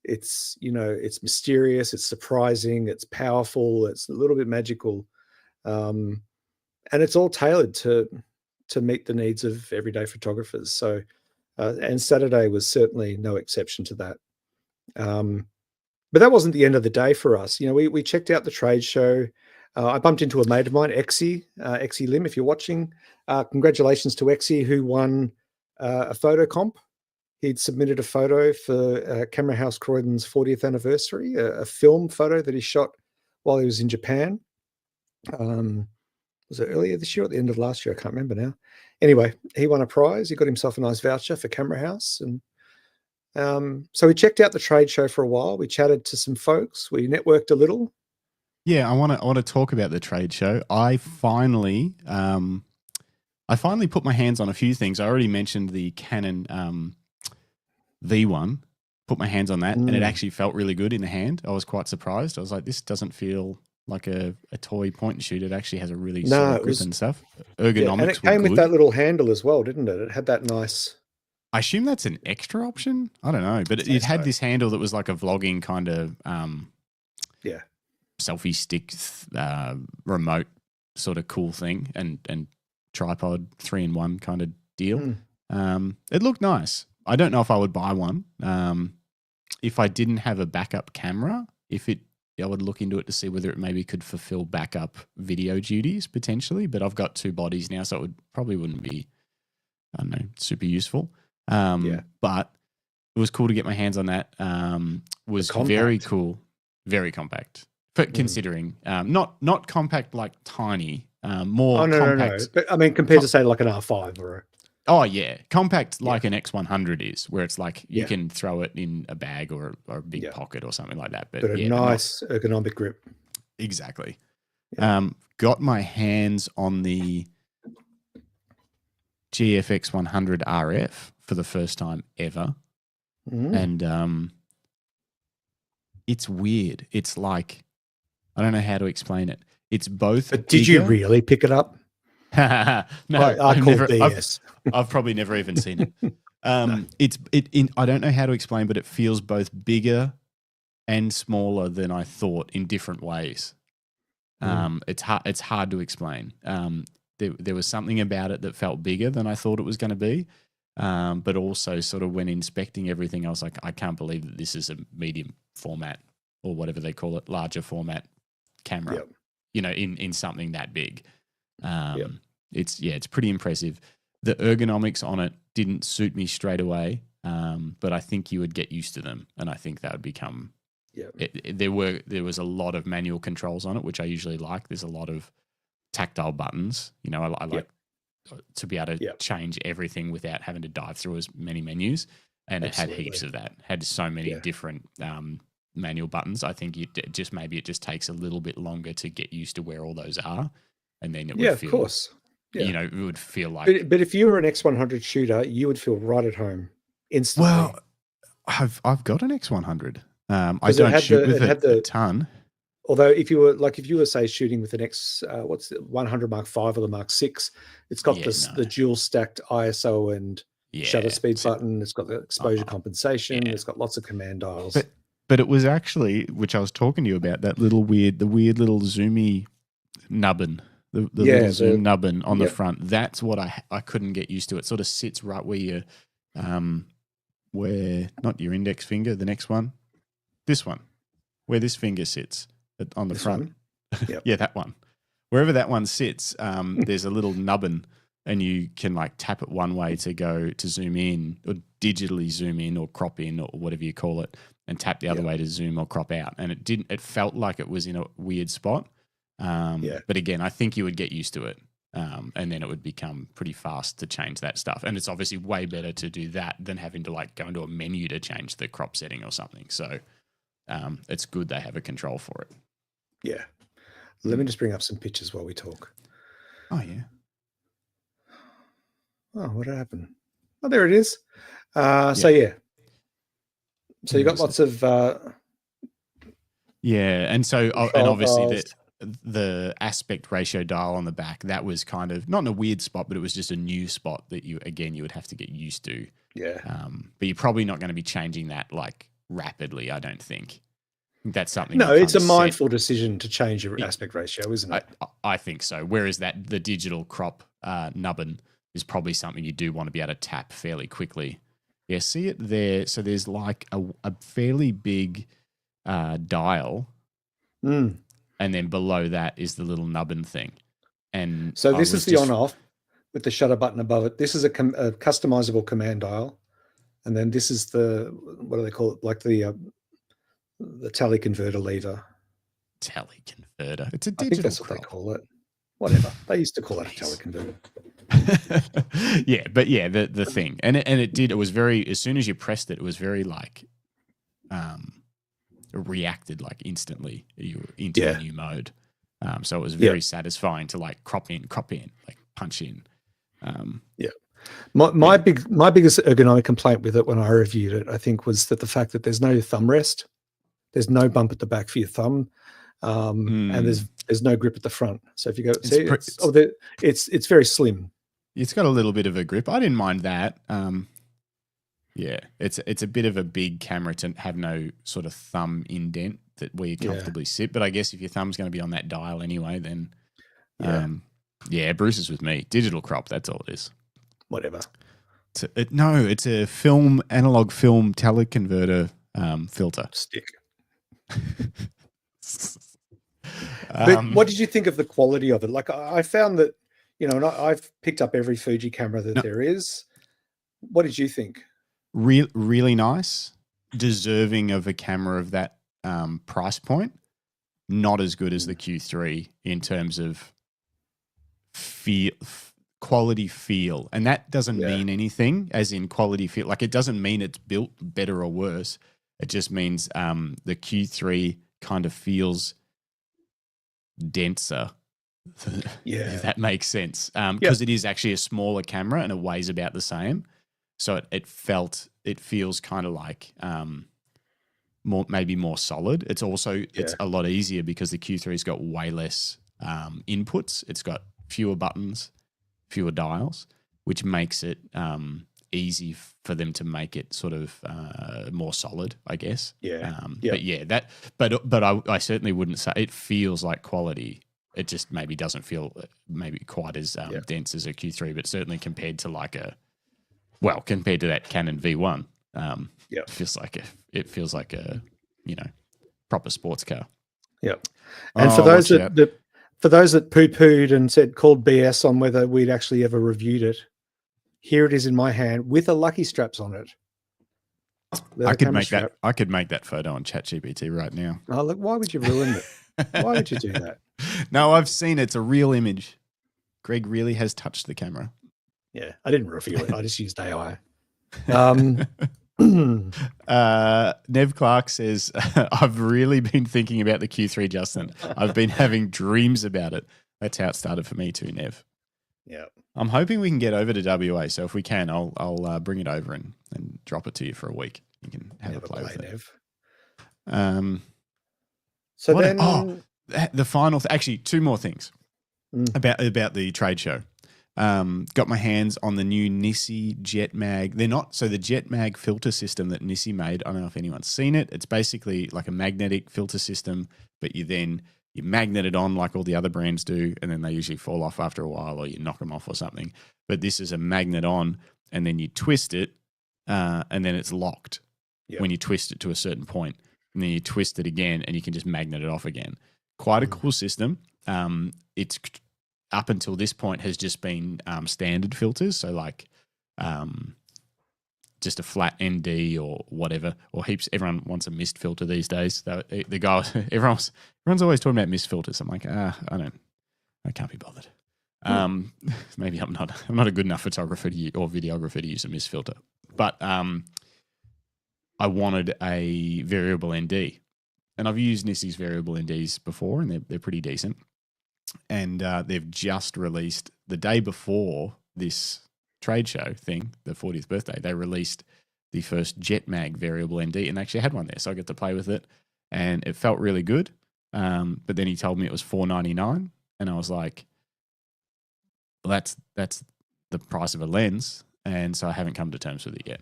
S1: It's, it's mysterious. It's surprising. It's powerful. It's a little bit magical. and it's all tailored to meet the needs of everyday photographers. So, and Saturday was certainly no exception to that. But that wasn't the end of the day for us. You know, we checked out the trade show. I bumped into a mate of mine, Exie Lim, if you're watching. Congratulations to Exie, who won a photo comp. He'd submitted a photo for Camera House Croydon's 40th anniversary, a film photo that he shot while he was in Japan. Was it earlier this year or at the end of last year? I can't remember now. Anyway, he won a prize. He got himself a nice voucher for Camera House. And so we checked out the trade show for a while. We chatted to some folks. We networked a little.
S2: Yeah, I want to talk about the trade show. I finally put my hands on a few things. I already mentioned the Canon V1. Put my hands on that, and it actually felt really good in the hand. I was quite surprised. I was like, this doesn't feel like a toy point and shoot. It actually has a really solid grip and stuff. Ergonomics,
S1: and it came with that little handle as well, didn't it? It had that nice.
S2: I assume that's an extra option. I don't know, but it had this handle that was like a vlogging kind of selfie stick remote sort of cool thing, and tripod 3-in-1 kind of deal. It looked nice. I don't know if I would buy one. If I didn't have a backup camera, I would look into it to see whether it maybe could fulfill backup video duties potentially. But I've got 2 bodies now, so it probably wouldn't be, I don't know, super useful. But it was cool to get my hands on that. Was very cool, very compact. For considering not compact like tiny, more compact.
S1: No. But I mean, compared to say like an R5 or
S2: compact like an X100 is, where it's like you can throw it in a bag or a big pocket or something like that. But
S1: a nice ergonomic grip.
S2: Exactly. Got my hands on the GFX 100 RF for the first time ever, and it's weird. It's like, I don't know how to explain it. It's both.
S1: But did you really pick it up?
S2: No, I've probably never even seen it. I don't know how to explain, but it feels both bigger and smaller than I thought in different ways. It's hard to explain. There was something about it that felt bigger than I thought it was going to be. But also sort of when inspecting everything, I was like, I can't believe that this is a medium format or whatever they call it, larger format camera, you know, in something that big. It's pretty impressive. The ergonomics on it didn't suit me straight away, but I think you would get used to them, and I think that would become. There was a lot of manual controls on it, which I usually like. There's a lot of tactile buttons. You know, I like to be able to change everything without having to dive through as many menus, and it had heaps of that. Had so many different manual buttons. I think it just takes a little bit longer to get used to where all those are. And then it would feel, of course. You know, it would feel like.
S1: But if you were an X100 shooter, you would feel right at home instantly. Well,
S2: I've got an X100. I don't shoot with it a ton.
S1: Although if you were say shooting with an what's the 100 Mark V or the Mark 6, it's got the dual stacked ISO and shutter speed button. It's got the exposure compensation. It's got lots of command dials.
S2: But it was actually, which I was talking to you about, that the weird little zoomy nubbin. The little zoom nubbin on the front. That's what I couldn't get used to. It sort of sits right where you, where not your index finger, the next one, this one, where this finger sits on the front. Yeah, that one. Wherever that one sits, there's a little nubbin, and you can like tap it one way to zoom in or digitally zoom in or crop in or whatever you call it, and tap the other way to zoom or crop out. And it felt like it was in a weird spot. But again, I think you would get used to it, and then it would become pretty fast to change that stuff. And it's obviously way better to do that than having to like go into a menu to change the crop setting or something. So it's good they have a control for it.
S1: Yeah. Let me just bring up some pictures while we talk.
S2: Oh, yeah.
S1: Oh, what happened? Oh, there it is. So you got lots of...
S2: and so and obviously the aspect ratio dial on the back, that was kind of not in a weird spot, but it was just a new spot that you would have to get used to.
S1: Yeah.
S2: But you're probably not going to be changing that like rapidly, I don't think. That's something.
S1: No, it's a mindful decision to change your aspect ratio, isn't it?
S2: I think so. Whereas the digital crop nubbin is probably something you do want to be able to tap fairly quickly. Yeah, see it there. So there's like a fairly big dial, and then below that is the little nubbin thing. And
S1: so this is the on-off with the shutter button above it. This is a customizable command dial, and then this is the, what do they call it? Like the tally converter lever.
S2: Tally converter. It's a digital.
S1: I think that's what they call it. Whatever. They used to call it a tally converter.
S2: Yeah, but yeah, the thing. And it was very, as soon as you pressed it, it was very like reacted like instantly. You were into a new mode. So it was very satisfying to like crop in, like punch in.
S1: My biggest ergonomic complaint with it when I reviewed it, I think, was that the fact that there's no thumb rest. There's no bump at the back for your thumb, and there's no grip at the front. So if you go, it's very slim.
S2: It's got a little bit of a grip. I didn't mind that. Yeah, it's a bit of a big camera to have no sort of thumb indent where you comfortably sit. But I guess if your thumb's going to be on that dial anyway, then Bruce is with me. Digital crop, that's all it is.
S1: Whatever.
S2: It's a analog film teleconverter filter
S1: stick. But what did you think of the quality of it? Like, I found that, and I've picked up every Fuji camera that there is. What did you think?
S2: Really nice, deserving of a camera of that price point. Not as good as the Q3 in terms of quality feel, and that doesn't mean anything. As in quality feel, like it doesn't mean it's built better or worse. It just means the Q3 kind of feels denser. If that makes sense. Because it is actually a smaller camera and it weighs about the same. So it feels kind of like maybe more solid. It's also it's a lot easier because the Q3's got way less inputs. It's got fewer buttons, fewer dials, which makes it easy for them to make it sort of more solid, I guess. But I certainly wouldn't say it feels like quality. It just maybe doesn't feel maybe quite as dense as a Q3, but certainly compared to compared to that Canon V1, it feels like a proper sports car.
S1: Yep. And for those that poo-pooed and called BS on whether we'd actually ever reviewed it, here it is in my hand with a Lucky Straps on it.
S2: I could make that photo on ChatGPT right now.
S1: Oh, look, why would you ruin it? Why would you do that?
S2: No, I've seen it. It's a real image. Greg really has touched the camera.
S1: Yeah, I didn't review it. I just used AI.
S2: Nev Clark says, I've really been thinking about the Q3, Justin. I've been having dreams about it. That's how it started for me too, Nev.
S1: Yeah.
S2: I'm hoping we can get over to WA. So if we can, I'll bring it over and drop it to you for a week. You can have a play with
S1: Nev.
S2: it.
S1: So then...
S2: the final... actually, two more things about the trade show. Got my hands on the new NISI JetMag. They're not... So the JetMag filter system that NISI made, I don't know if anyone's seen it. It's basically like a magnetic filter system, but you magnet it on like all the other brands do, and then they usually fall off after a while or you knock them off or something. But this is a magnet on, and then you twist it, and then it's locked when you twist it to a certain point. And then you twist it again, and you can just magnet it off again. Quite a cool system. It's up until this point has just been standard filters, so like just a flat ND or whatever, or heaps. Everyone wants a mist filter these days. The guy, everyone's always talking about mist filters. I'm like, I can't be bothered. Maybe I'm not a good enough photographer or videographer to use a mist filter. But I wanted a variable ND, and I've used NISI's variable NDs before, and they're pretty decent. And they've just released the day before this trade show thing, the 40th birthday, they released the first JetMag variable ND, and actually had one there, so I got to play with it, and it felt really good. But then he told me it was $499, and I was like, well, that's the price of a lens, and so I haven't come to terms with it yet.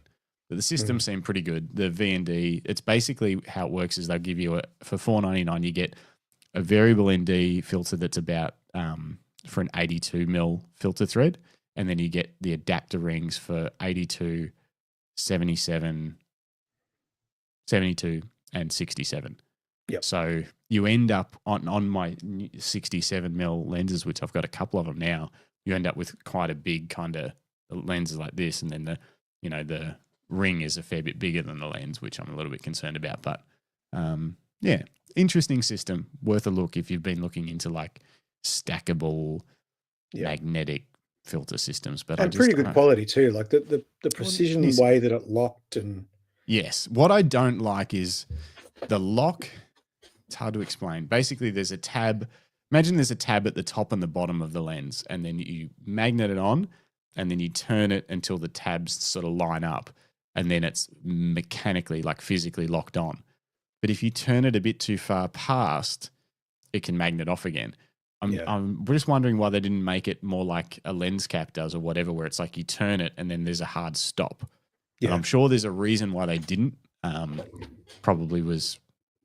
S2: But the system seemed pretty good. The V&D, it's basically how it works is they'll give you for $4.99 you get a variable ND filter that's about for an 82 mil filter thread, and then you get the adapter rings for 82, 77, 72, and 67.
S1: Yep.
S2: So you end up on my 67 mil lenses, which I've got a couple of them now. You end up with quite a big kind of lenses like this, and then the ring is a fair bit bigger than the lens, which I'm a little bit concerned about. But yeah, interesting system, worth a look if you've been looking into like stackable magnetic filter systems. But
S1: and pretty good quality too, like the precision way that it locked. And
S2: yes, what I don't like is the lock. It's hard to explain. Basically, there's a tab. Imagine there's a tab at the top and the bottom of the lens, and then you magnet it on, and then you turn it until the tabs sort of line up, and then it's mechanically, like physically locked on. But if you turn it a bit too far past, it can magnet off again. I'm just wondering why they didn't make it more like a lens cap does or whatever, where it's like you turn it and then there's a hard stop. Yeah. And I'm sure there's a reason why they didn't. Probably was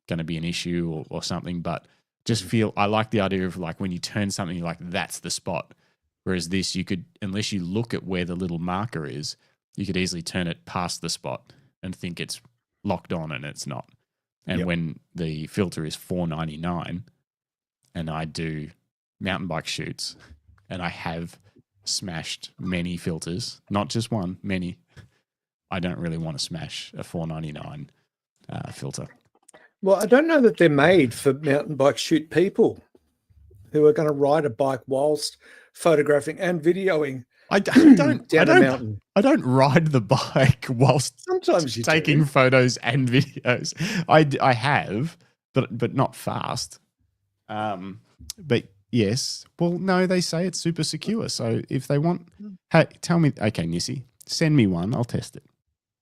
S2: going to be an issue or something, but just I like the idea of like when you turn something, you're like, that's the spot. Whereas this, you could, unless you look at where the little marker is, you could easily turn it past the spot and think it's locked on and it's not. And when the filter is $4.99 and I do mountain bike shoots and I have smashed many filters, not just one, many, I don't really want to smash a $4.99 filter.
S1: Well, I don't know that they're made for mountain bike shoot people who are going to ride a bike whilst photographing and videoing. I
S2: don't ride the bike whilst
S1: sometimes you
S2: taking photos and videos. I have, but not fast. But yes, well, no, they say it's super secure. So if they want, hey, tell me, okay, NISI, send me one. I'll test it,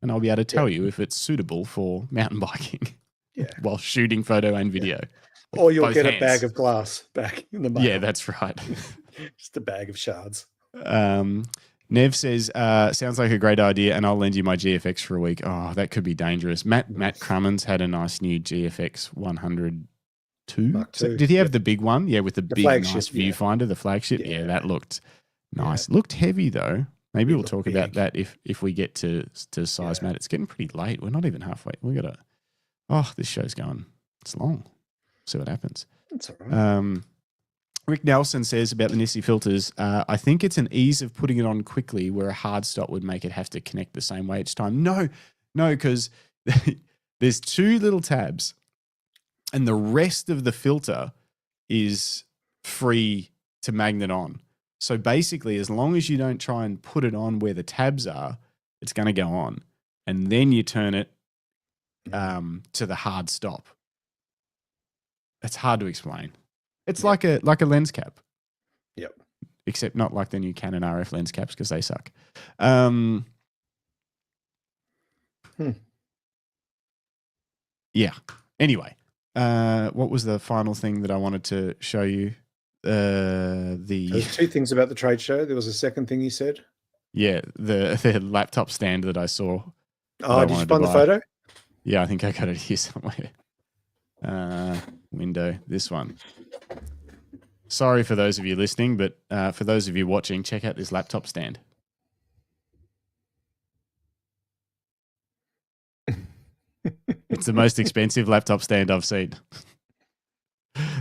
S2: and I'll be able to tell you if it's suitable for mountain biking. While shooting photo and video.
S1: Or you'll get a bag of glass back in the mail.
S2: Yeah, that's right.
S1: Just a bag of shards.
S2: Nev says, sounds like a great idea, and I'll lend you my GFX for a week. Oh, that could be dangerous. Matt Crummins had a nice new GFX 102. So did he have the big one? Yeah, with the big nice viewfinder, the flagship. Yeah, that looked nice. Yeah. Looked heavy though. Maybe we'll talk about that if we get to size Matt. It's getting pretty late. We're not even halfway. We got to. Oh, this show's going. It's long. See what happens.
S1: That's all right.
S2: Rick Nelson says about the NISI filters, I think it's an ease of putting it on quickly where a hard stop would make it have to connect the same way each time. No, because there's two little tabs and the rest of the filter is free to magnet on. So basically, as long as you don't try and put it on where the tabs are, it's going to go on. And then you turn it to the hard stop. It's hard to explain. It's like a lens cap.
S1: Yep.
S2: Except not like the new Canon RF lens caps because they suck. Yeah. Anyway, what was the final thing that I wanted to show you? There's
S1: two things about the trade show. There was a second thing you said.
S2: Yeah, the laptop stand that I saw.
S1: Oh, did you find the photo?
S2: Yeah, I think I got it here somewhere. Window, this one. Sorry for those of you listening, but for those of you watching, check out this laptop stand. It's the most expensive laptop stand I've seen.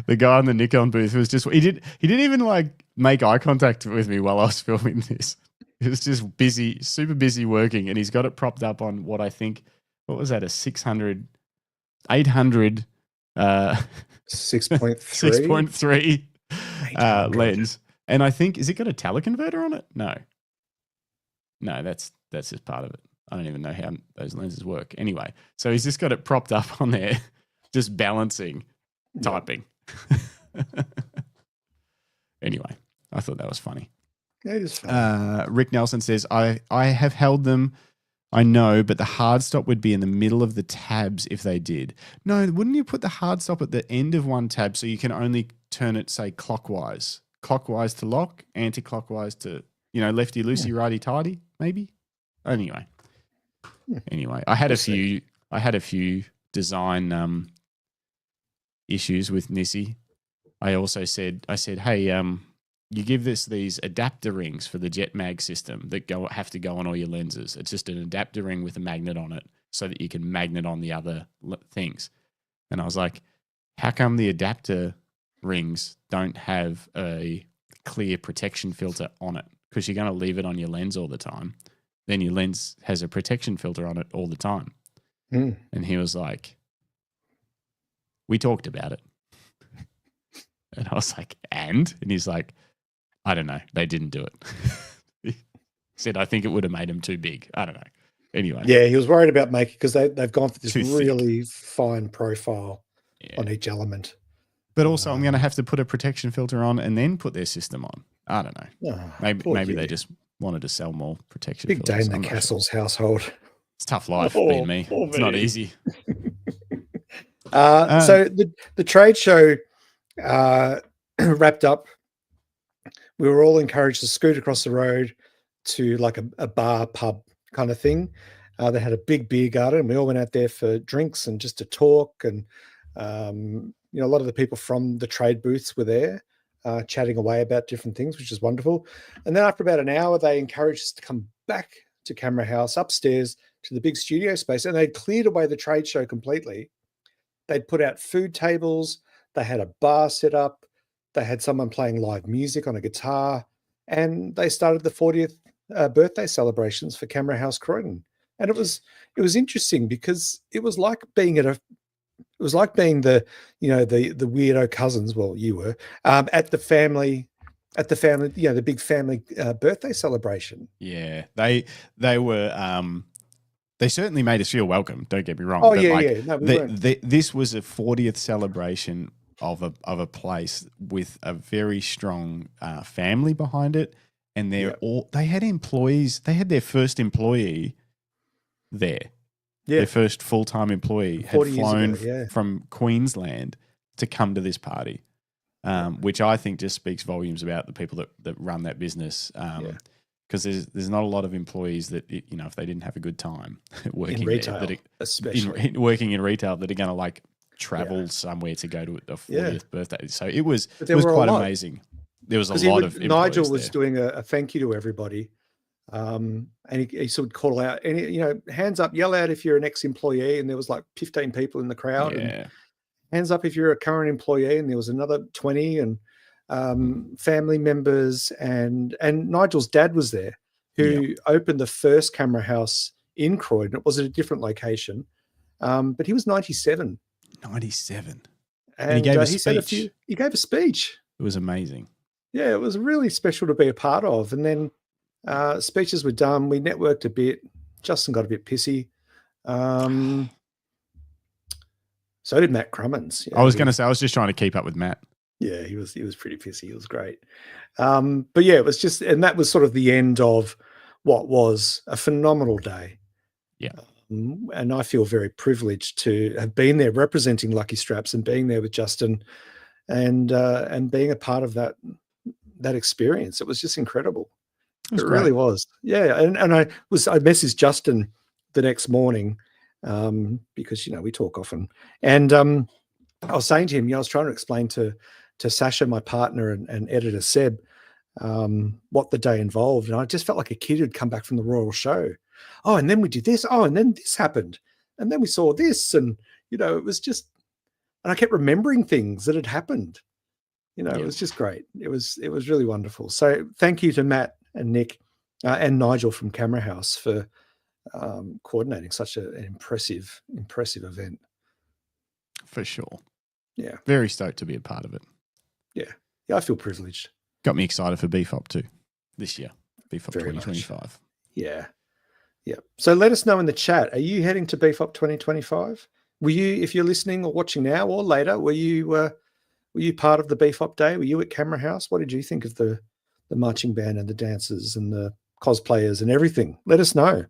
S2: The guy in the Nikon booth was just, he didn't even like make eye contact with me while I was filming this. He was just busy, super busy working, and he's got it propped up on what I think, what was that, a 800
S1: 6.3
S2: 6.3 lens. And I think, has it got a teleconverter on it? No, that's just part of it. I don't even know how those lenses work. Anyway, so he's just got it propped up on there, just balancing, typing. Anyway, I thought that was funny.
S1: Yeah, it is funny.
S2: Rick Nelson says, I have held them, I know, but the hard stop would be in the middle of the tabs if they did. No, wouldn't you put the hard stop at the end of one tab so you can only turn it, say, clockwise? Clockwise to lock, anti-clockwise to, lefty-loosey, righty-tighty, maybe? Anyway. Anyway, I had a few design issues with NISI. I said, hey, you give these adapter rings for the JetMag system that have to go on all your lenses. It's just an adapter ring with a magnet on it so that you can magnet on the other things. And I was like, how come the adapter rings don't have a clear protection filter on it? Because you're going to leave it on your lens all the time. Then your lens has a protection filter on it all the time. And he was like, we talked about it. And I was like, and he's like, I don't know. They didn't do it. He said, I think it would have made them too big. I don't know. Anyway.
S1: Yeah, he was worried about making, because they've gone for this
S2: Too
S1: really fine profile on each element.
S2: But also, I'm going to have to put a protection filter on and then put their system on. I don't know. Maybe they just wanted to sell more protection
S1: filters. Big day in the Castle's household.
S2: It's tough life being me. It's not easy.
S1: So the trade show wrapped up. We were all encouraged to scoot across the road to like a bar pub kind of thing. They had a big beer garden, and we all went out there for drinks and just to talk. And a lot of the people from the trade booths were there, chatting away about different things, which is wonderful. And then after about an hour, they encouraged us to come back to Camera House upstairs to the big studio space, and they'd cleared away the trade show completely. They'd put out food tables. They had a bar set up. They had someone playing live music on a guitar, and they started the 40th birthday celebrations for Camera House Croydon. And it was interesting because it was like being the weirdo cousins. Well, you were at the family, the big family birthday celebration.
S2: Yeah, they were. They certainly made us feel welcome. Don't get me wrong.
S1: Oh, yeah. No, we weren't.
S2: This was a 40th celebration of a place with a very strong family behind it, and they had employees. They had their first employee there. Yeah. Their first full-time employee had flown from Queensland to come to this party, which I think just speaks volumes about the people that run that business. Because there's not a lot of employees that, if they didn't have a good time working
S1: in retail, especially
S2: working in retail, that are going to like travel somewhere to go to a 40th birthday. So it was quite amazing. There was a lot of
S1: Nigel was
S2: there.
S1: doing a thank you to everybody, and he sort of call out, and hands up, yell out if you're an ex-employee, and there was like 15 people in the crowd.
S2: Yeah.
S1: And hands up if you're a current employee, and there was another 20, and family members, and Nigel's dad was there, who opened the first Camera House in Croydon. It was at a different location, but he was 97.
S2: 97.
S1: And he gave a speech. He gave a speech.
S2: It was amazing.
S1: Yeah, it was really special to be a part of. And then speeches were done. We networked a bit. Justin got a bit pissy. So did Matt Crummins.
S2: I was going to say, I was just trying to keep up with Matt.
S1: Yeah, he was pretty pissy. It was great. But yeah, it was just, and that was sort of the end of what was a phenomenal day.
S2: Yeah.
S1: And I feel very privileged to have been there representing Lucky Straps and being there with Justin and being a part of that experience. It was just incredible. It really was. Yeah. And I messaged Justin the next morning because, we talk often. And I was saying to him, I was trying to explain to Sasha, my partner and editor Seb, what the day involved. And I just felt like a kid who'd come back from the Royal Show. Oh, and then we did this. Oh, and then this happened. And then we saw this. And, it was just, and I kept remembering things that had happened. It was just great. It was really wonderful. So thank you to Matt and Nick and Nigel from Camera House for coordinating such an impressive event.
S2: For sure.
S1: Yeah.
S2: Very stoked to be a part of it.
S1: Yeah. Yeah, I feel privileged.
S2: Got me excited for BFOP too this year. BFOP
S1: Very
S2: 2025.
S1: Much. Yeah. Yeah. So let us know in the chat. Are you heading to BFOP 2025? Were you, if you're listening or watching now or later, were you part of the BFOP day? Were you at Camera House? What did you think of the marching band and the dancers and the cosplayers and everything? Let us know.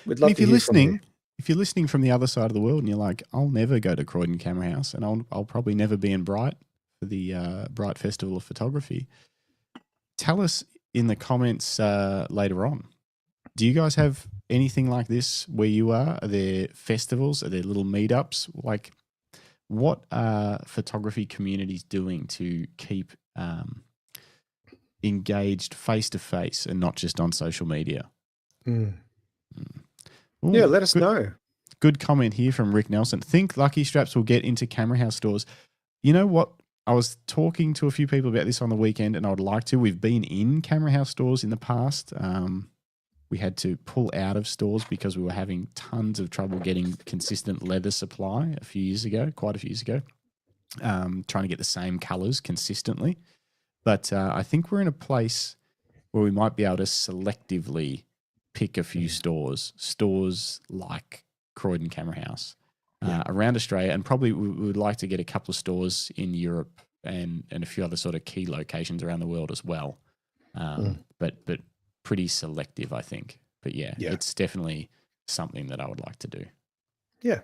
S1: We'd love to hear from you.
S2: If you're listening from the other side of the world and you're like, I'll never go to Croydon Camera House and I'll probably never be in Bright for the Bright Festival of Photography, tell us in the comments later on. Do you guys have anything like this where you are? Are there festivals? Are there little meetups? Like, what are photography communities doing to keep engaged face-to-face and not just on social media?
S1: Mm.
S2: Ooh,
S1: Yeah, let us know.
S2: Good comment here from Rick Nelson. Think Lucky Straps will get into Camera House stores. You know what? I was talking to a few people about this on the weekend, and I would like to. We've been in Camera House stores in the past. We had to pull out of stores because we were having tons of trouble getting consistent leather supply quite a few years ago, trying to get the same colors consistently. But I think we're in a place where we might be able to selectively pick a few stores like Croydon Camera House around Australia, and probably we would like to get a couple of stores in Europe and a few other sort of key locations around the world as well. But pretty selective, I think. But yeah, it's definitely something that I would like to do.
S1: Yeah.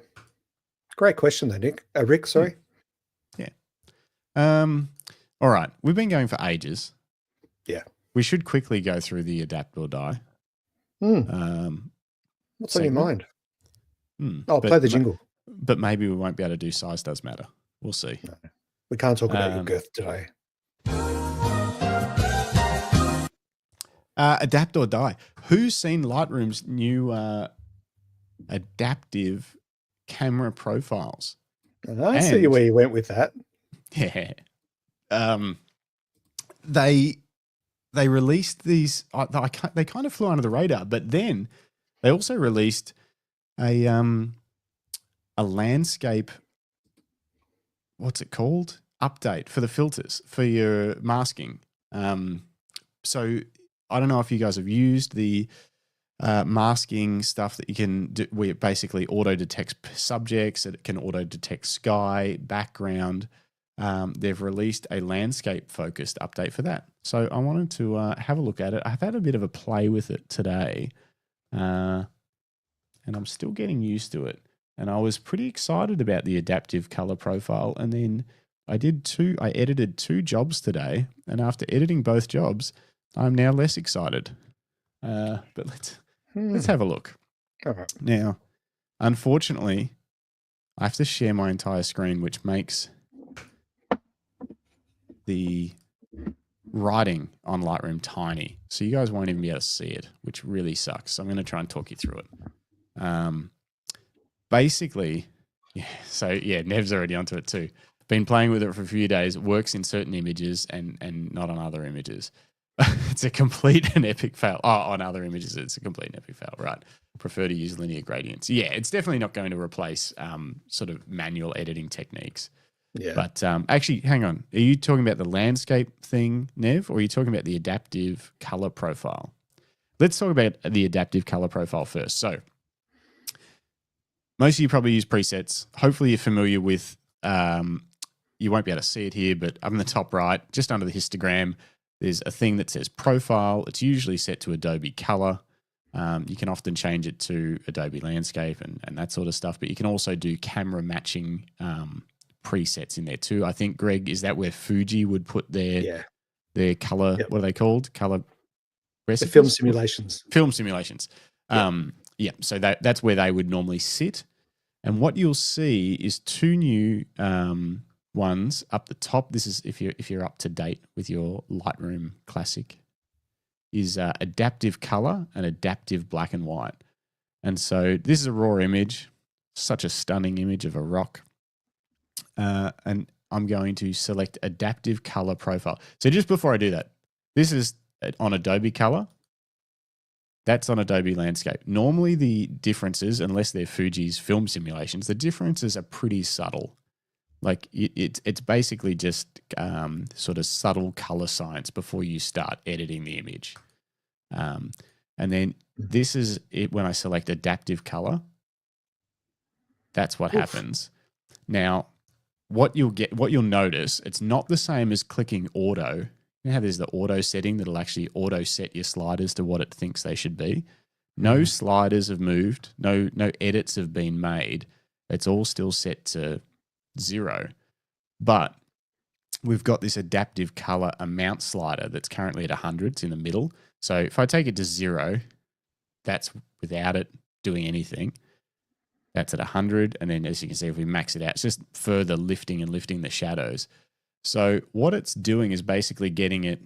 S1: Great question though, Nick. Rick, sorry.
S2: Yeah. All right. We've been going for ages.
S1: Yeah.
S2: We should quickly go through the adapt or die.
S1: What's on your mind? Play the jingle.
S2: But maybe we won't be able to do size does matter. We'll see.
S1: No, we can't talk about your girth today.
S2: Adapt or die. Who's seen Lightroom's new adaptive camera profiles?
S1: I see where you went with that.
S2: Yeah. They released these. They kind of flew under the radar, but then they also released a landscape. What's it called? Update for the filters for your masking. So I don't know if you guys have used the masking stuff that you can do, where it basically auto detects subjects. It can auto detect sky, background. They've released a landscape focused update for that. So I wanted to have a look at it. I've had a bit of a play with it today, and I'm still getting used to it. And I was pretty excited about the adaptive color profile. And then I edited 2 jobs today. And after editing both jobs, I'm now less excited. But let's have a look.
S1: All right.
S2: Now, unfortunately, I have to share my entire screen, which makes the writing on Lightroom tiny. So you guys won't even be able to see it, which really sucks. So I'm going to try and talk you through it. Basically, Nev's already onto it too. Been playing with it for a few days. It works in certain images and not on other images. It's a complete and epic fail. Oh, on other images, it's a complete and epic fail, right? Prefer to use linear gradients. Yeah, it's definitely not going to replace sort of manual editing techniques.
S1: Yeah.
S2: But actually, hang on. Are you talking about the landscape thing, Nev, or are you talking about the adaptive color profile? Let's talk about the adaptive color profile first. So most of you probably use presets. Hopefully you're familiar with, you won't be able to see it here, but up in the top right, just under the histogram, there's a thing that says profile. It's usually set to Adobe Color. You can often change it to Adobe Landscape and that sort of stuff, but you can also do camera matching presets in there too. I think, Greg, is that where Fuji would put their color, what are they called? Color recipes?
S1: The film simulations.
S2: Film simulations. So that's where they would normally sit. And what you'll see is 2 new ones up the top. This is if you're up to date with your Lightroom Classic, is adaptive color and adaptive black and white. And so this is a raw image, such a stunning image of a rock. And I'm going to select adaptive color profile. So just before I do that, this is on Adobe Color. That's on Adobe Landscape. Normally the differences, unless they're Fuji's film simulations, the differences are pretty subtle. Like it's basically just sort of subtle color science before you start editing the image. And then this is it when I select adaptive color. That's what happens. Now, what you'll notice, it's not the same as clicking auto. You know how there's the auto setting that'll actually auto set your sliders to what it thinks they should be? No sliders have moved. No edits have been made. It's all still set to 0. But we've got this adaptive color amount slider that's currently at 100. It's in the middle. So if I take it to 0, that's without it doing anything. That's at 100. And then as you can see, if we max it out, it's just further lifting and lifting the shadows. So what it's doing is basically getting it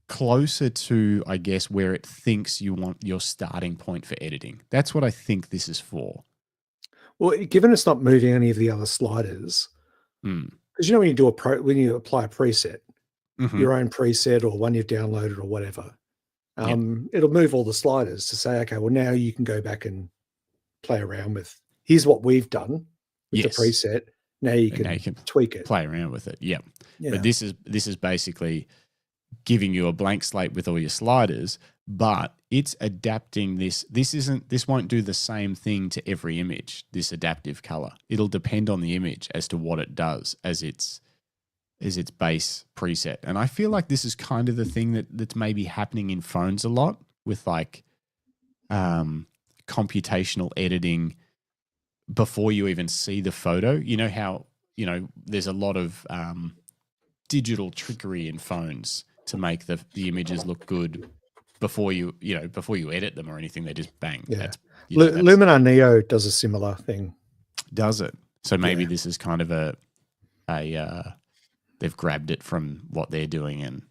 S2: closer to, I guess, where it thinks you want your starting point for editing. That's what I think this is for.
S1: Well, given it's not moving any of the other sliders, because when you do when you apply a preset, your own preset or one you've downloaded or whatever, it'll move all the sliders to say, okay, well now you can go back and play around with. Here's what we've done with the preset. Now you can tweak it,
S2: play around with it. Yeah. But this is basically giving you a blank slate with all your sliders, but it's adapting this. This won't do the same thing to every image, this adaptive color. It'll depend on the image as to what it does as its base preset. And I feel like this is kind of the thing that's maybe happening in phones a lot with like computational editing before you even see the photo. You know how, there's a lot of digital trickery in phones to make the images look good before you edit them or anything. They just bang.
S1: Yeah. Luminar Neo does a similar thing.
S2: Does it? So maybe this is kind of they've grabbed it from what they're doing and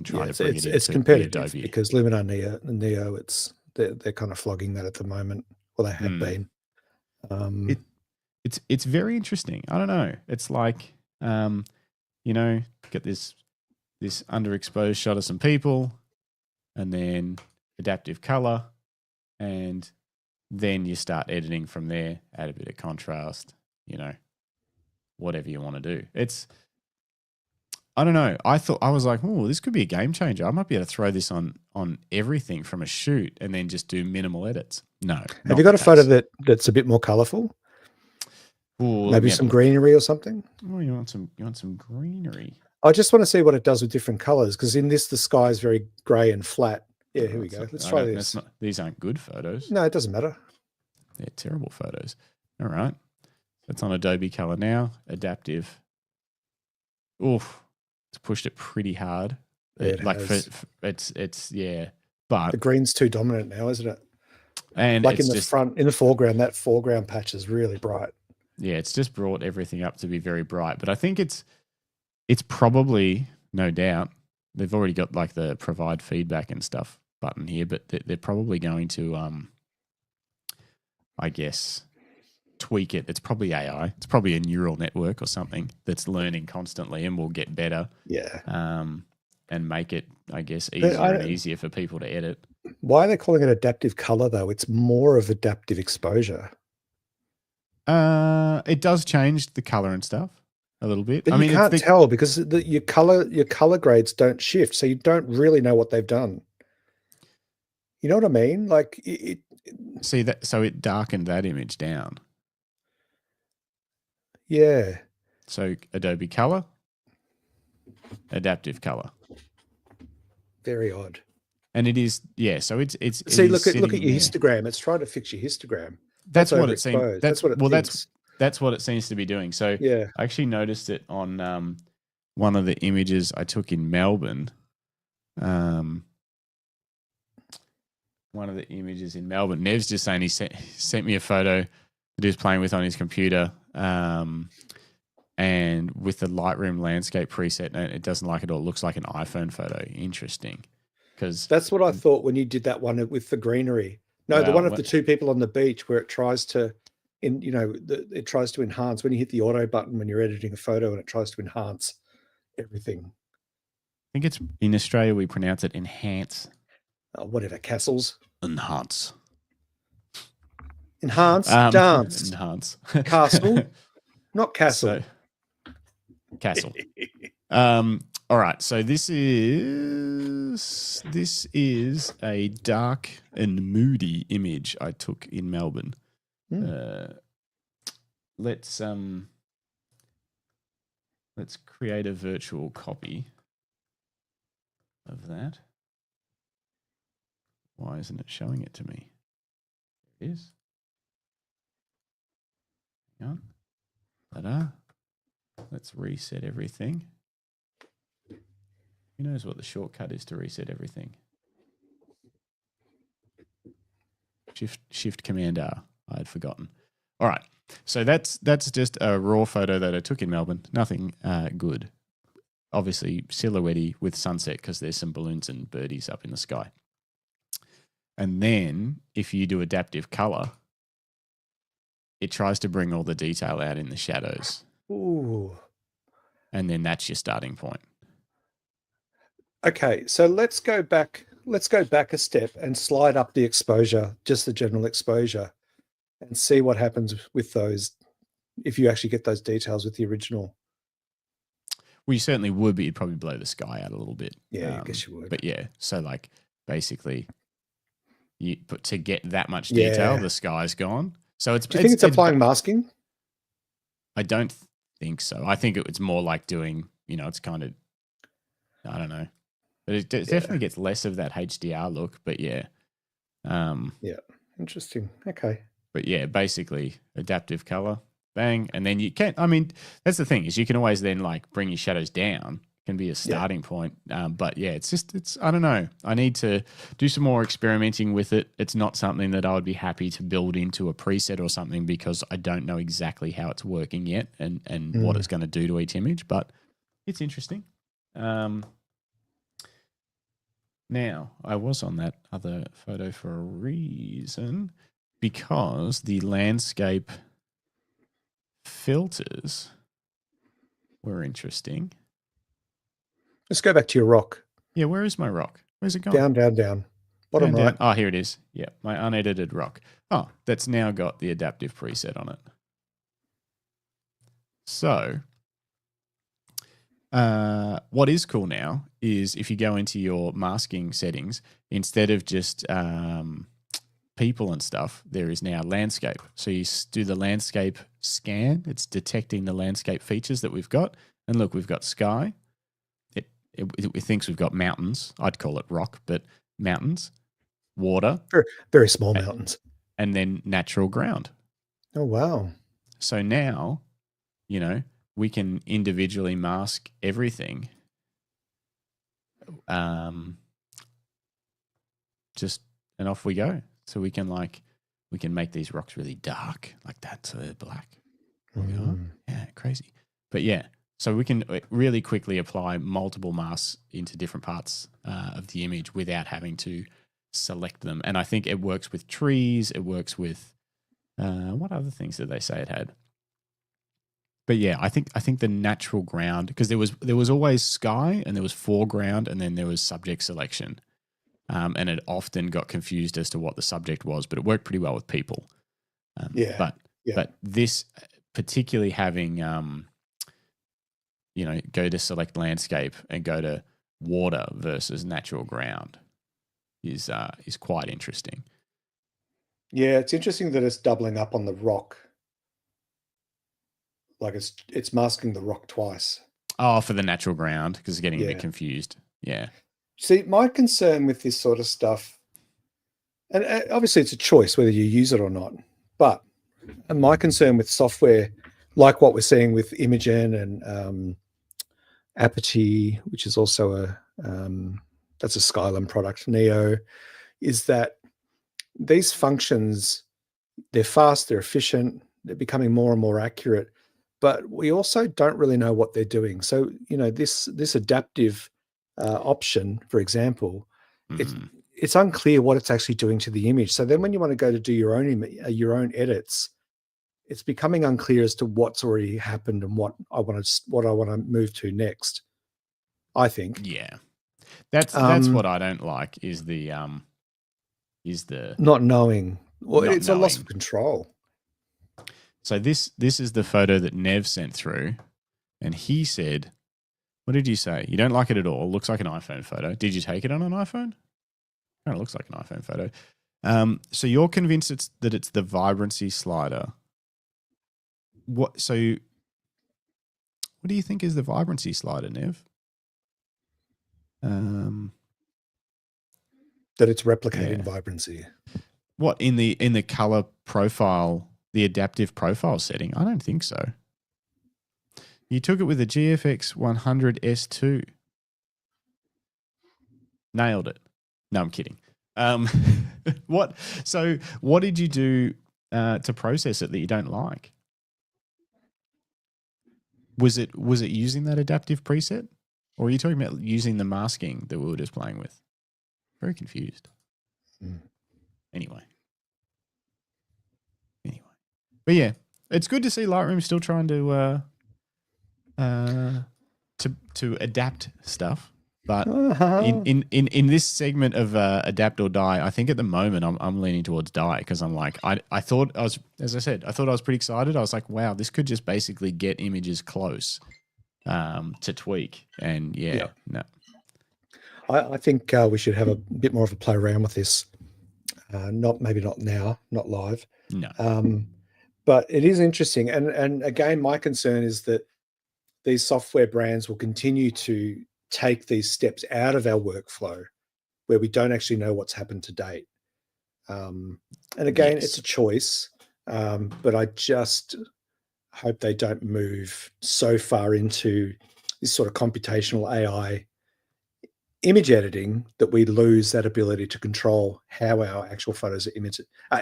S2: tried to bring it into
S1: it's competitive
S2: Adobe.
S1: Because Luminar Neo they're kind of flogging that at the moment. Well, they have been.
S2: It's very interesting. I don't know. It's like get this underexposed shot of some people, and then adaptive color, and then you start editing from there. Add a bit of contrast. Whatever you want to do. I don't know. I was like, oh, this could be a game changer. I might be able to throw this on everything from a shoot and then just do minimal edits. No.
S1: Have you got a photo that's a bit more colorful?
S2: Ooh,
S1: maybe some greenery or something?
S2: Oh, you want some greenery?
S1: I just want to see what it does with different colors, because in this, the sky is very gray and flat. Yeah, here we go. Let's try this.
S2: These aren't good photos.
S1: No, it doesn't matter.
S2: They're terrible photos. All right. It's on Adobe Color now. Adaptive. Oof. It's pushed it pretty hard.
S1: Yeah,
S2: it's but
S1: the green's too dominant now, isn't it?
S2: And
S1: like in the foreground, that foreground patch is really bright.
S2: Yeah, it's just brought everything up to be very bright. But I think it's probably, no doubt, they've already got like the provide feedback and stuff button here, but they're probably going to, I guess, tweak it. It's probably AI. It's probably a neural network or something that's learning constantly and will get better.
S1: Yeah.
S2: And make it, I guess, easier and easier for people to edit.
S1: Why are they calling it adaptive color though? It's more of adaptive exposure.
S2: It does change the color and stuff a little bit.
S1: But you can't tell because your color grades don't shift, so you don't really know what they've done. You know what I mean? Like
S2: see that, so it darkened that image down.
S1: Yeah.
S2: So Adobe Color, adaptive color.
S1: Very odd.
S2: And it is, yeah. So it's.
S1: See, look at your histogram. It's trying to fix your histogram.
S2: That's what it seems.
S1: That's what it thinks.
S2: That's what it seems to be doing. So
S1: yeah,
S2: I actually noticed it on one of the images I took in Melbourne. One of the images in Melbourne. Nev's just saying he sent me a photo that he was playing with on his computer, and with the Lightroom landscape preset, and it doesn't like it all. It looks like an iPhone photo. Interesting, because
S1: that's what I thought when you did that one with the greenery. No, the one of the two people on the beach where it tries to, it tries to enhance when you hit the auto button when you're editing a photo, and it tries to enhance everything.
S2: I think it's in Australia we pronounce it enhance.
S1: Whatever, castles.
S2: Enhance.
S1: Enhance. Dance.
S2: Enhance. Castle.
S1: Not castle.
S2: Castle. All right. So this is a dark and moody image I took in Melbourne. Let's create a virtual copy of that. Why isn't it showing it to me? It is. Hang on. Ta-da. Let's reset everything. Who knows what the shortcut is to reset everything? Shift Command R. I had forgotten. All right. So that's just a raw photo that I took in Melbourne. Nothing good. Obviously silhouette with sunset because there's some balloons and birdies up in the sky. And then if you do adaptive color, it tries to bring all the detail out in the shadows.
S1: Ooh.
S2: And then that's your starting point.
S1: Okay, so let's go back a step and slide up the exposure, just the general exposure, and see what happens with those if you actually get those details with the original.
S2: Well, you certainly would, but you'd probably blow the sky out a little bit.
S1: Yeah, I guess you would.
S2: But yeah, so like basically, but to get that much detail, the sky's gone. So it's.
S1: Do you think it's applying masking?
S2: I don't think so. I think it's more like doing. It's kind of. I don't know, but it definitely gets less of that HDR look. But yeah.
S1: Yeah. Interesting. Okay.
S2: But yeah, basically adaptive color. Bang, and then you can. I mean, that's the thing is you can always then like bring your shadows down. Can be a starting point. But yeah, it's. I don't know. I need to do some more experimenting with it. It's not something that I would be happy to build into a preset or something because I don't know exactly how it's working yet and what it's going to do to each image. But it's interesting. Now I was on that other photo for a reason because the landscape filters were interesting.
S1: Let's go back to your rock.
S2: Yeah, where is my rock? Where's it going?
S1: Down. Bottom right.
S2: Oh, here it is. Yeah, my unedited rock. Oh, that's now got the adaptive preset on it. So, what is cool now is if you go into your masking settings, instead of just people and stuff, there is now landscape. So you do the landscape scan. It's detecting the landscape features that we've got. And look, we've got sky. It thinks we've got mountains. I'd call it rock, but mountains, water.
S1: Very, very small mountains.
S2: And then natural ground.
S1: Oh, wow.
S2: So now, we can individually mask everything. And off we go. So we can make these rocks really dark like that. So they're black. Yeah, crazy. But yeah. So we can really quickly apply multiple masks into different parts of the image without having to select them. And I think it works with trees. It works with what other things did they say it had? But yeah, I think the natural ground, because there was always sky and there was foreground and then there was subject selection, and it often got confused as to what the subject was. But it worked pretty well with people. But this particularly having go to select landscape and go to water versus natural ground is quite interesting.
S1: Yeah, it's interesting that it's doubling up on the rock. Like it's masking the rock twice.
S2: Oh, for the natural ground, because it's getting a bit confused. Yeah.
S1: See, my concern with this sort of stuff, and obviously it's a choice whether you use it or not, but my concern with software, like what we're seeing with Imagen and Apogee, which is also that's a Skylum product, Neo, is that these functions, they're fast, they're efficient, they're becoming more and more accurate, but we also don't really know what they're doing. So, this adaptive option, for example, it's unclear what it's actually doing to the image. So then when you want to go to do your own edits, it's becoming unclear as to what's already happened and what I want to move to next. I think.
S2: Yeah, that's what I don't like is the
S1: not knowing. Well, it's a loss of control.
S2: So this is the photo that Nev sent through, and he said, "What did you say? You don't like it at all? Looks like an iPhone photo. Did you take it on an iPhone? Oh, it looks like an iPhone photo. So you're convinced that it's the vibrancy slider." What do you think is the vibrancy slider, Nev?
S1: That it's replicating vibrancy.
S2: What in the color profile, the adaptive profile setting? I don't think so. You took it with a GFX 100 S2. Nailed it. No, I'm kidding. What did you do to process it that you don't like? Was it using that adaptive preset, or are you talking about using the masking that we were just playing with? Very confused. Anyway, but yeah, it's good to see Lightroom still trying to adapt stuff. But in this segment of adapt or die, I think at the moment I'm leaning towards die, because I'm like, I thought I was, as I said, I thought I was pretty excited. I was like, wow, this could just basically get images close to tweak. And no.
S1: I think we should have a bit more of a play around with this. Maybe not now, not live.
S2: No.
S1: But it is interesting. And again, my concern is that these software brands will continue to take these steps out of our workflow where we don't actually know what's happened to date. And again, It's a choice, but I just hope they don't move so far into this sort of computational AI image editing that we lose that ability to control how our actual photos are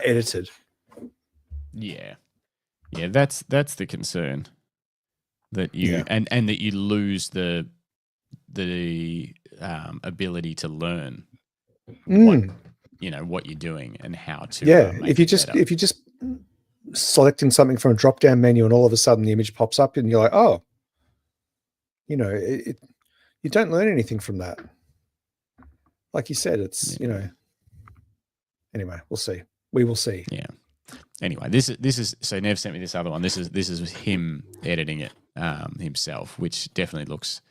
S1: edited.
S2: Yeah, that's the concern, that you and that you lose the ability to learn what you're doing and how to
S1: if you just selecting something from a drop down menu and all of a sudden the image pops up and you're like, oh, you don't learn anything from that. Like you said, it's anyway, we'll see. We will see.
S2: Yeah. Anyway, this is so Nev sent me this other one. This is him editing it himself, which definitely looks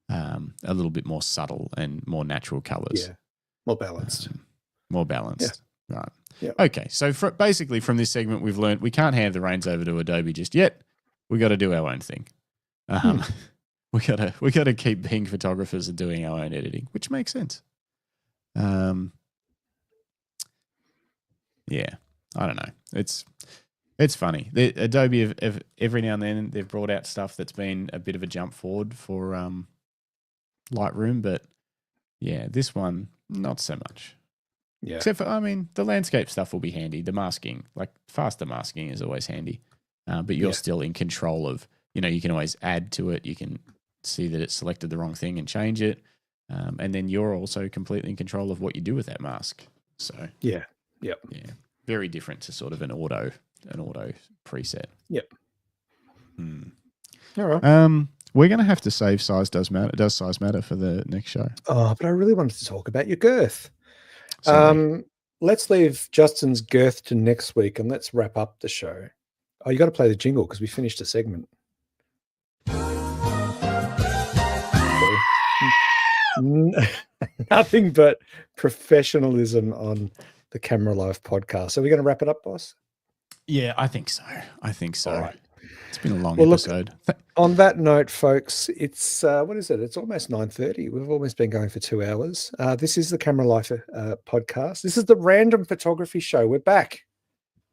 S2: a little bit more subtle and more natural colors.
S1: Yeah, more balanced.
S2: Yeah. Right.
S1: Yeah.
S2: Okay, so basically from this segment we've learned we can't hand the reins over to Adobe just yet. We got to do our own thing. We got to keep being photographers and doing our own editing, which makes sense. Yeah, I don't know. It's funny. Adobe have every now and then they've brought out stuff that's been a bit of a jump forward for Lightroom, but yeah, this one not so much.
S1: Yeah.
S2: Except for, the landscape stuff will be handy. The masking, like faster masking, is always handy. But you're still in control of, you can always add to it. You can see that it's selected the wrong thing and change it. And then you're also completely in control of what you do with that mask. So
S1: yeah,
S2: very different to sort of an auto preset.
S1: Yep.
S2: All right. We're going to have to save size does matter. Does size matter for the next show?
S1: Oh, but I really wanted to talk about your girth.
S2: Sorry.
S1: Let's leave Justin's girth to next week and let's wrap up the show. Oh, you got to play the jingle because we finished a segment. Nothing but professionalism on the Camera Life podcast. Are we going to wrap it up, boss?
S2: Yeah, I think so. All right. It's been a long episode.
S1: Look, on that note, folks, it's what is it? It's almost 9:30. We've almost been going for 2 hours. This is the Camera Life podcast. This is the random photography show. We're back.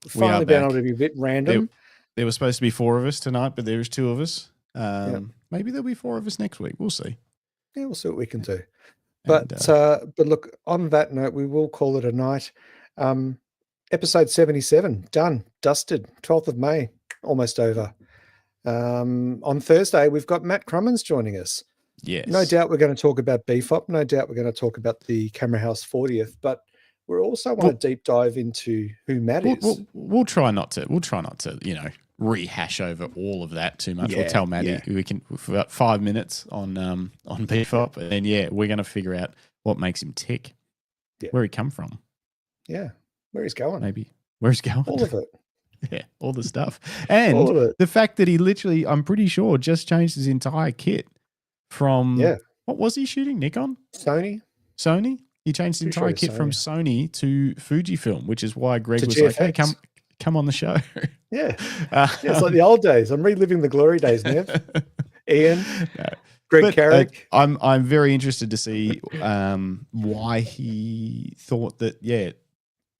S1: We've finally been able to be a bit random.
S2: There was supposed to be 4 of us tonight, but there was 2 of us. Maybe there'll be 4 of us next week. We'll see.
S1: Yeah, we'll see what we can do. But look, on that note, we will call it a night. Episode 77, done, dusted, 12th of May, almost over. On Thursday, we've got Matt Crummins joining us.
S2: Yes.
S1: No doubt we're going to talk about BFOP. No doubt we're going to talk about the Camera House 40th, but we also want to deep dive into who Matt is.
S2: We'll try not to, rehash over all of that too much. We'll tell Matty we can for about 5 minutes on BFOP, and then we're going to figure out what makes him tick, where he come from,
S1: where he's going,
S2: maybe where he's going,
S1: all of it.
S2: Yeah, all the stuff. And the fact that he literally, I'm pretty sure, just changed his entire kit from, what was he shooting, Nikon?
S1: Sony?
S2: He changed his entire kit from Sony to Fujifilm, which is why Greg was like, hey, come on the show.
S1: Yeah. It's like the old days. I'm reliving the glory days, Nev. Ian, Greg Carrick.
S2: I'm very interested to see why he thought that,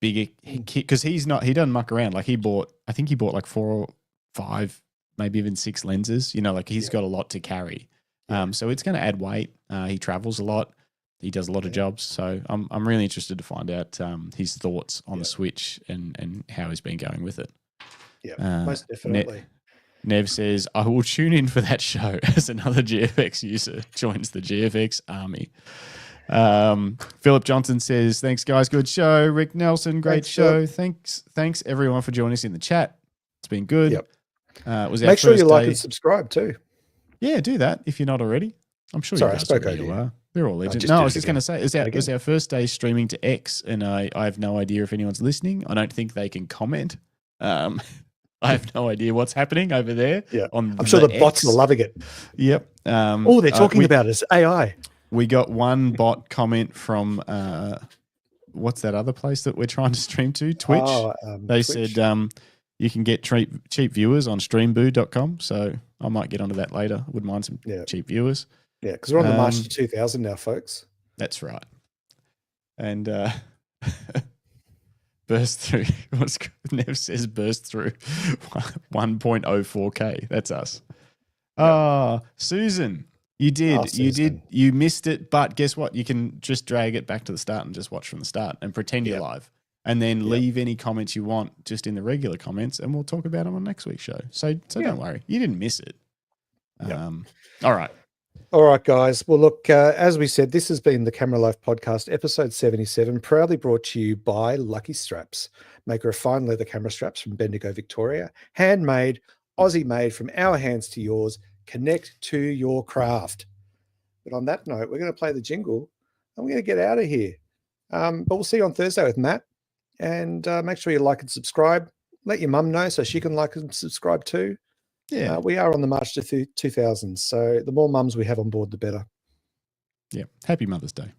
S2: bigger kit, because he doesn't muck around. Like he bought like 4 or 5, maybe even 6 lenses. He's got a lot to carry. So it's going to add weight. He travels a lot. he does a lot of jobs. So I'm really interested to find out his thoughts on the Switch and how he's been going with it.
S1: Yeah, most definitely.
S2: Nev says, I will tune in for that show as another GFX user joins the GFX army. Philip Johnson says, thanks, guys. Good show. Rick Nelson, great show. Thanks, everyone, for joining us in the chat. It's been good.
S1: Yep.
S2: Make
S1: sure you like and subscribe too.
S2: Yeah, do that if you're not already. I'm sure you guys already are. They're all legends. No, I was just going to say, it was our first day streaming to X, and I have no idea if anyone's listening. I don't think they can comment. I have no idea what's happening over there.
S1: Yeah, I'm sure the bots are loving it.
S2: Yep.
S1: They're talking about us, AI.
S2: We got one bot comment from what's that other place that we're trying to stream to? Twitch. They said you can get cheap viewers on streamboo.com. So I might get onto that later. Wouldn't mind some cheap viewers.
S1: Yeah, because we're on the march to 2,000 now, folks. That's
S2: right. And burst through. Nev says burst through 1.04K. That's us. Susan, you did. You missed it, but guess what? You can just drag it back to the start and just watch from the start and pretend you're live. And then leave any comments you want just in the regular comments, and we'll talk about them on next week's show. So don't worry. You didn't miss it. All right.
S1: All right, guys. Well, look, as we said, this has been the Camera Life Podcast, episode 77, proudly brought to you by Lucky Straps, maker of fine leather camera straps from Bendigo, Victoria. Handmade, Aussie-made, from our hands to yours. Connect to your craft. But on that note, we're going to play the jingle, and we're going to get out of here. But we'll see you on Thursday with Matt. And make sure you like and subscribe. Let your mum know so she can like and subscribe too. Yeah, we are on the march to 2,000. So the more mums we have on board, the better.
S2: Yeah. Happy Mother's Day.